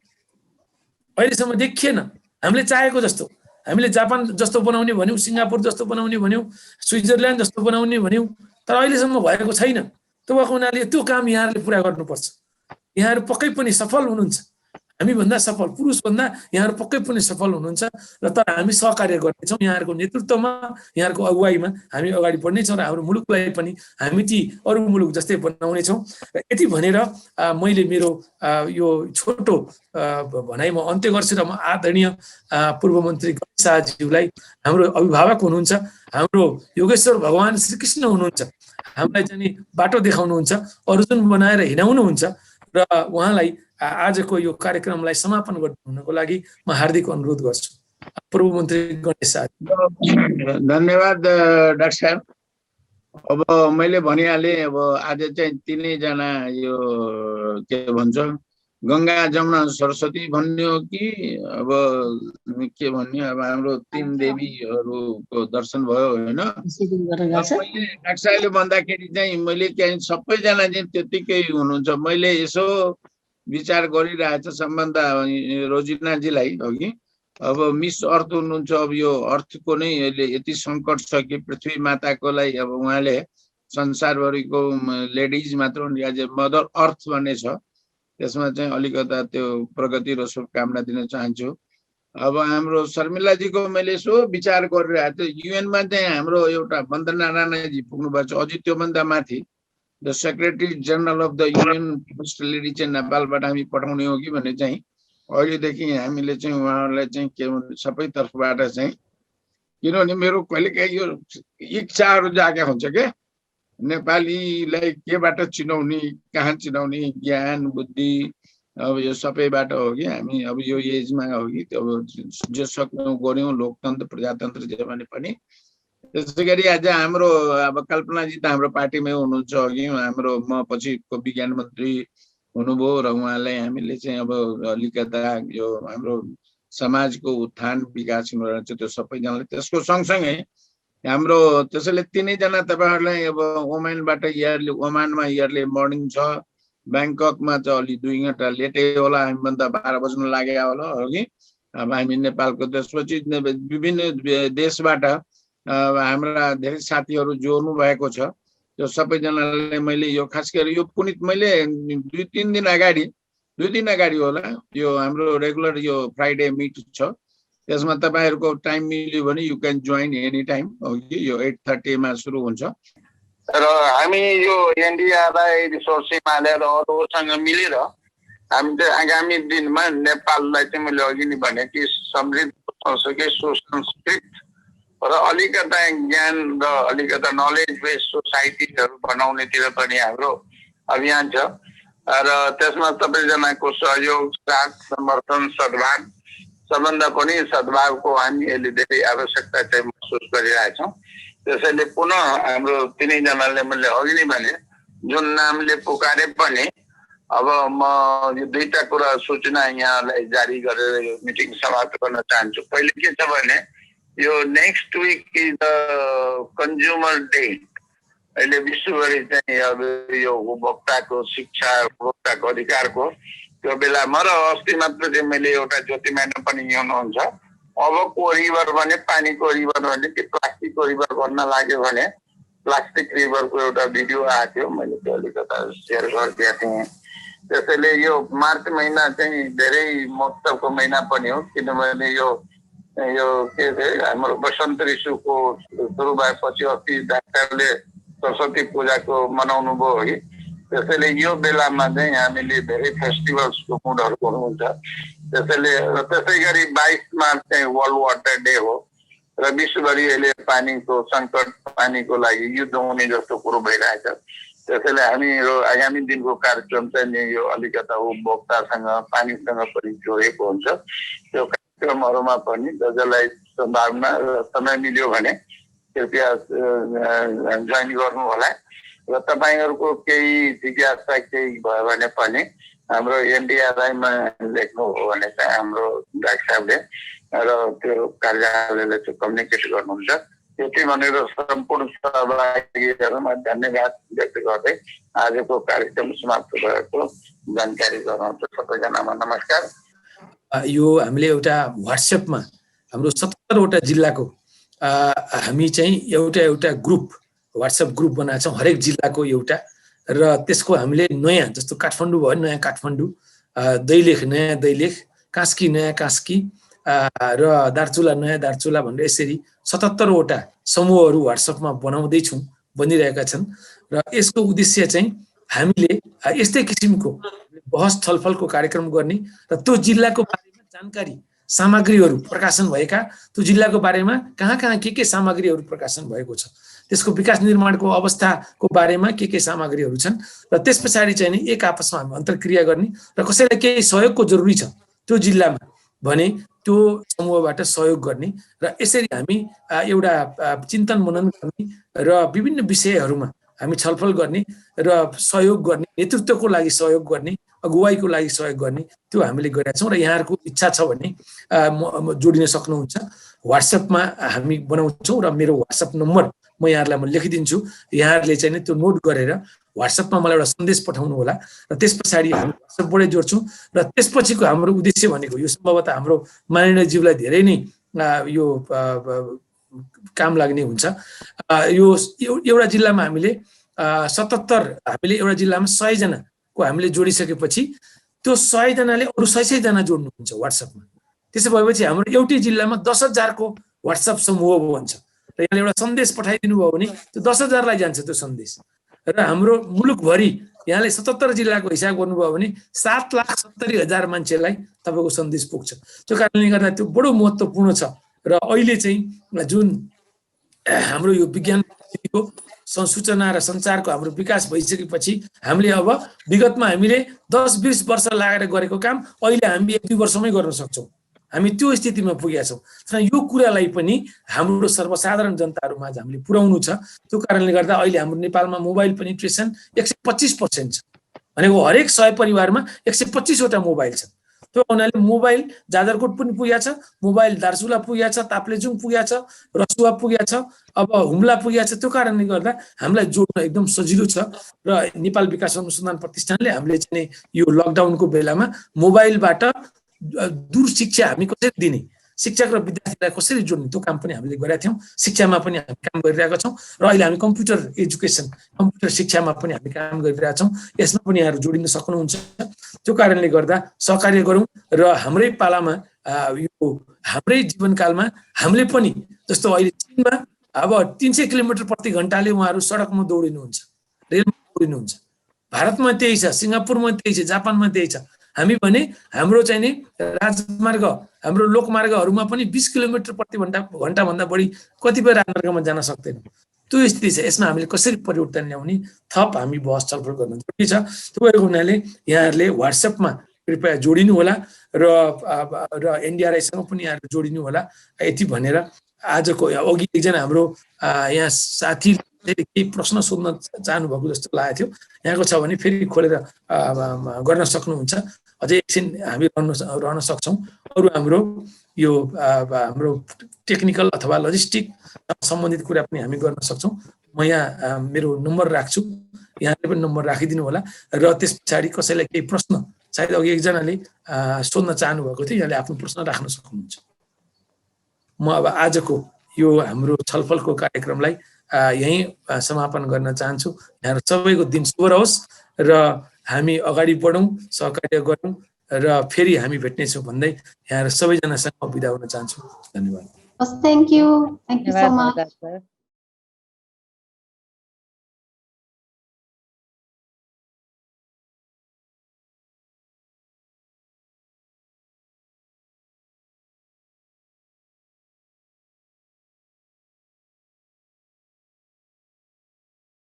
अहिलेसम्म देखिएन हामीले चाहेको जस्तो। हामीले जापान जस्तो बनाउने भन्यौँ, सिङ्गापुर जस्तो बनाउने भन्यौँ, स्विजरल्यान्ड जस्तो बनाउने भन्यौँ, तर अहिलेसम्म भएको छैन। त्यो भएको हुनाले त्यो काम यहाँहरूले पुरा गर्नुपर्छ। यहाँहरू पक्कै पनि सफल हुनुहुन्छ, हामीभन्दा सफल, पुरुषभन्दा यहाँहरू पक्कै पनि सफल हुनुहुन्छ। र तर हामी सहकार्य गर्नेछौँ, यहाँहरूको नेतृत्वमा, यहाँहरूको अगुवाईमा हामी अगाडि बढ्नेछौँ र हाम्रो मुलुकलाई पनि हामी ती अरू मुलुक जस्तै बनाउनेछौँ। र यति भनेर मैले मेरो यो छोटो भनाइ म अन्त्य गर्छु र म आदरणीय पूर्व मन्त्री गणेश शाहज्यूलाई, हाम्रो अभिभावक हुनुहुन्छ, हाम्रो योगेश्वर भगवान श्रीकृष्ण हुनुहुन्छ, हामीलाई चाहिँ बाटो देखाउनुहुन्छ, अर्जुन बनाएर हिँडाउनुहुन्छ। र उहाँलाई आजको यो कार्यक्रमलाई समापन गर्नुको लागि म हार्दिक अनुरोध गर्छु। पूर्व मन्त्री गणेश शाह। धन्यवाद डाक्टर साहब। अब मैले भनिहालेँ, अब आज चाहिँ तिनैजना यो के भन्छ गङ्गा जमुना सरस्वती भन्ने हो कि अब के भन्ने, अब हाम्रो तीन देवीहरूको दर्शन भयो होइन। मैले डाक्टर साहबले भन्दाखेरि चाहिँ मैले चाहिँ सबैजना चाहिँ त्यतिकै हुनुहुन्छ। मैले यसो विचार गरिरहेछ सम्बन्ध रोजिनाजीलाई अघि, अब मिस अर्थ हुनुहुन्छ, अब यो अर्थको नै अहिले यति सङ्कट छ कि पृथ्वी माताको लागि अब उहाँले संसारभरिको लेडिज मात्र एज ए मदर अर्थ भन्ने छ, त्यसमा चाहिँ अलिकता त्यो प्रगति र शुभकामना दिन चाहन्छु। अब हाम्रो शर्मिलाजीको मैले यसो विचार गरिरहेको थिएँ, युएनमा चाहिँ हाम्रो एउटा वन्दना राणाजी पुग्नु भएको छ, अझै त्योभन्दा माथि the secretary general of the UN first lady चाहिँ नेपालबाट हामी पठाउने हो कि भन्ने चाहिँ अहिलेदेखि हामीले चाहिँ उहाँहरूलाई चाहिँ के भन्छ सबै तर्फबाट चाहिँ, किनभने मेरो कहिलेकाहीँ यो इच्छाहरू जागेको हुन्छ क्या, नेपालीलाई केबाट चिनाउने, कहाँ चिनाउने, ज्ञान बुद्धि अब यो सबैबाट हो कि हामी अब यो एजमा हो कि अब जे सक्यौँ गऱ्यौँ, लोकतन्त्र प्रजातन्त्र जे भने पनि। त्यसै गरी आज हाम्रो अब कल्पनाजी त हाम्रो पार्टीमै हुनुहुन्छ कि हाम्रो म पछिको विज्ञान मन्त्री हुनुभयो र उहाँलाई हामीले चाहिँ अब अलिकता यो हाम्रो समाजको उत्थान विकास हुनु त्यो सबैजनालाई, त्यसको सँगसँगै हाम्रो त्यसैले तिनैजना तपाईँहरूलाई अब ओमानबाट ओमानमा इयरली मर्निङ छ, ब्याङ्ककमा चाहिँ अलि 2 घन्टा लेटै होला, हामीभन्दा 12 बज्न लाग्यो होला हो कि। अब हामी नेपालको त्यसपछि विभिन्न देशबाट हाम्रा धेरै साथीहरू जोड्नु भएको छ, त्यो सबैजनालाई मैले यो खास गरी यो पुनित मैले 2-3 दिन अगाडि होला यो हाम्रो रेगुलर यो फ्राइडे मिट छ, त्यसमा तपाईँहरूको टाइम मिल्यो भने you can join any time हो कि। यो 8:30 मा सुरु हुन्छ र हामी यो एनडीआरआई रिसोर्स हिमालय र अरूसँग मिलेर हामी चाहिँ आगामी दिनमा नेपाललाई चाहिँ मैले अघि नै भने कि समृद्ध सँगसँगै सुसंस्कृत र अलिकता ज्ञान र अलिकता नलेज बेस सोसाइटीहरू बनाउनेतिर पनि हाम्रो अभियान छ र त्यसमा सबैजनाको सहयोग, साथ, समर्थन, सद्भाव सम्बन्ध पनि सद्भावको हामी अहिले धेरै आवश्यकता चाहिँ महसुस गरिरहेछौँ। त्यसैले पुनः हाम्रो तिनैजनाले मैले अघि नै भने जुन नामले पुकारे पनि अब म यो दुईटा कुरा सूचना यहाँलाई जारी गरेर यो मिटिङ समाप्त गर्न चाहन्छु। पहिले के छ भने यो next week is the consumer day. अहिले विश्वभरि चाहिँ अब यो उपभोक्ताको शिक्षा, उपभोक्ताको अधिकारको त्यो बेलामा र अस्ति मात्र चाहिँ मैले एउटा ज्योति म्याडम पनि हुनुहुन्छ, अबको रिभर भने पानीको रिभर भने कि प्लास्टिकको रिभर भन्न लाग्यो भने प्लास्टिक रिभरको एउटा भिडियो आएको थियो, मैले त्यो अलिकता सेयर गरिदिएको थिएँ। त्यसैले यो मार्च महिना चाहिँ धेरै महत्त्वको महिना पनि हो, किनभने यो के अरे हाम्रो वसन्त ऋतुको सुरु भएपछि अस्ति डाक्टरले सरस्वती पूजाको मनाउनु भयो है। त्यसैले यो बेलामा चाहिँ हामीले धेरै फेस्टिभल्सको मुडहरू गर्नुहुन्छ। त्यसै गरी 22 मार्च चाहिँ वर्ल्ड वाटर डे हो र विश्वभरि अहिले पानीको सङ्कट, पानीको लागि युद्ध हुने जस्तो कुरो भइरहेछ। त्यसैले हाम्रो आगामी दिनको कार्यक्रम चाहिँ यो अलिकता उपभोक्तासँग पानीसँग पनि जोडिएको हुन्छ। त्यो कार्यक्रमहरूमा पनि जसलाई सम्भावना र समय मिल्यो भने कृपया जोइन गर्नु होला र तपाईँहरूको केही जिज्ञासा केही भयो भने पनि हाम्रो एनडिआरआईमा लेख्नु हो भने चाहिँ हाम्रो डाक्टर साहबले र त्यो कार्यालयले चाहिँ कम्युनिकेट गर्नुहुन्छ। त्यति भनेर सम्पूर्ण सहभागीहरूमा धन्यवाद व्यक्त गर्दै आजको कार्यक्रम समाप्त भएको जानकारी गराउँछु। सबैजनामा नमस्कार। यो हामीले एउटा व्हाट्सएपमा हाम्रो 77 वटा जिल्लाको हामी चाहिँ एउटा ग्रुप, व्हाट्सएप ग्रुप बनाएको छौँ, हरेक जिल्लाको एउटा, र त्यसको हामीले नयाँ जस्तो काठमाडौँ भयो नयाँ काठमाडौँ, दैलेख नयाँ दैलेख, कास्की नयाँ कास्की र दार्चुला नयाँ दार्चुला भनेर यसरी 77 वटा समूहहरू व्हाट्सएपमा बनिरहेका छन्। र यसको उद्देश्य चाहिँ हामीले यस्तै किसिमको बहस छलफलको कार्यक्रम गर्ने र त्यो जिल्लाको बारेमा जानकारी सामग्रीहरू प्रकाशन भएका, त्यो जिल्लाको बारेमा कहाँ के सामग्रीहरू प्रकाशन भएको छ, त्यसको विकास निर्माणको अवस्थाको बारेमा के सामग्रीहरू छन्, र त्यस पछाडि चाहिँ नि एक आपसमा हामी अन्तर्क्रिया गर्ने र कसैलाई केही सहयोगको जरुरी छ त्यो जिल्लामा भने त्यो समूहबाट सहयोग गर्ने र यसरी हामी एउटा चिन्तन मनन गर्ने र विभिन्न विषयहरूमा हामी छलफल गर्ने र सहयोग गर्ने, नेतृत्वको लागि सहयोग गर्ने, अगुवाईको लागि सहयोग गर्ने, त्यो हामीले गरेका छौँ। र यहाँहरूको इच्छा छ भने जोडिन सक्नुहुन्छ। व्हाट्सएपमा हामी बनाउँछौँ र मेरो व्हाट्सएप नम्बर म यहाँहरूलाई लेखिदिन्छु। यहाँहरूले चाहिँ त्यो नोट गरेर व्हाट्सएपमा मलाई एउटा सन्देश पठाउनु होला र त्यस पछाडि हामी व्हाट्सएपबाटै जोड्छौँ। र त्यसपछिको हाम्रो उद्देश्य भनेको यो सम्भवतः हाम्रो माननीयज्यूलाई धेरै नै यो काम लाग्ने हुन्छ। यो एउटा जिल्लामा हामीले 77 हामीले एउटा जिल्लामा 100 जनाको हामीले जोडिसकेपछि त्यो 100 जनाले अरू 100 जना जोड्नुहुन्छ व्हाट्सएपमा। त्यसो भएपछि हाम्रो एउटै जिल्लामा 10,000 को व्हाट्सएप समूह बन्छ र यहाँले एउटा सन्देश पठाइदिनु भयो भने त्यो 10,000लाई जान्छ त्यो सन्देश। र हाम्रो मुलुकभरि यहाँले 77 जिल्लाको हिसाब गर्नुभयो भने 7,70,000 मान्छेलाई तपाईँको सन्देश पुग्छ। त्यो कारणले गर्दा त्यो बडो महत्त्वपूर्ण छ। र अहिले चाहिँ जुन हाम्रो यो विज्ञानको सूचना र सञ्चारको हाम्रो विकास भइसकेपछि हामीले अब विगतमा हामीले 10-20 वर्ष लागेर गरेको काम अहिले हामी 1-2 वर्षमै गर्न सक्छौँ। हामी त्यो स्थितिमा पुगेका छौँ। र यो कुरालाई पनि हाम्रो सर्वसाधारण जनताहरूमा हामीले पुर्याउनु छ। त्यो कारणले गर्दा अहिले हाम्रो नेपालमा मोबाइल पेनिट्रेसन 125% छ भनेको हरेक 100 परिवारमा 125 वटा मोबाइल छ। त्यो हुनाले मोबाइल जाजरकोट पनि पुगेको छ, मोबाइल दार्चुला पुगेको छ, ताप्लेजुङ पुगेको छ, रसुवा पुगेको छ, अब हुम्ला पुगेको छ। त्यो कारणले गर्दा हामीलाई जोड्न एकदम सजिलो छ। र नेपाल विकास अनुसन्धान प्रतिष्ठानले हामीले चाहिँ यो लकडाउनको बेलामा मोबाइलबाट दूर शिक्षा हामी कसरी दिने, शिक्षक र विद्यार्थीलाई कसरी जोड्ने, त्यो काम पनि हामीले गरेका थियौँ। शिक्षामा पनि हामी काम गरिरहेका छौँ र अहिले हामी कम्प्युटर एजुकेसन, कम्प्युटर शिक्षामा पनि हामी काम गरिरहेका छौँ। यसमा पनि यहाँहरू जोडिन सक्नुहुन्छ। त्यो कारणले गर्दा सहकार्य गरौँ र हाम्रै पालामा यो हाम्रै जीवनकालमा हामीले पनि जस्तो अहिले चीनमा अब 300 किलोमिटर प्रति घण्टाले उहाँहरू सडकमा दौडिनुहुन्छ, रेलमा दौडिनुहुन्छ। भारतमा त्यही छ, सिङ्गापुरमा त्यही छ, जापानमा त्यही छ। हामी भने हाम्रो चाहिँ नि राजमार्ग, हाम्रो लोकमार्गहरूमा पनि 20 किलोमिटर प्रति घण्टाभन्दा बढी कतिपय राजमार्गमा जान सक्दैनौँ। त्यो स्थिति छ। यसमा हामीले कसरी परिवर्तन ल्याउने थप हामी बहस छलफल गर्न जरुरी छ। त्यो भएको हुनाले यहाँहरूले व्हाट्सएपमा कृपया जोडिनु होला र एनडीआरआईसँग पनि यहाँहरू जोडिनु होला यति भनेर आजको अघि एकजना हाम्रो यहाँ साथी केही प्रश्न सोध्न चाहनु भएको जस्तो लागेको थियो यहाँको छ भने फेरि खोलेर गर्न सक्नुहुन्छ अझै एकछिन हामी रहन सक्छौँ अरू हाम्रो यो हाम्रो टेक्निकल अथवा लजिस्टिक सम्बन्धित कुरा पनि हामी गर्न सक्छौँ म यहाँ मेरो नम्बर राख्छु यहाँले पनि नम्बर राखिदिनु होला र त्यस पछाडि कसैलाई केही प्रश्न सायद अघि एकजनाले सोध्न चाहनु भएको थियो यहाँले आफ्नो प्रश्न राख्न सक्नुहुन्छ म अब आजको यो हाम्रो छलफलको कार्यक्रमलाई यही समापन गर्न चाहन्छु यहाँहरू सबैको दिन शुभ रहोस् र हामी अगाडि बढौँ सहकार्य गरौँ र फेरि हामी भेट्नेछौँ भन्दै यहाँहरू सबैजनासँग बिदा हुन चाहन्छु धन्यवाद थ्याङ्क यू सो मच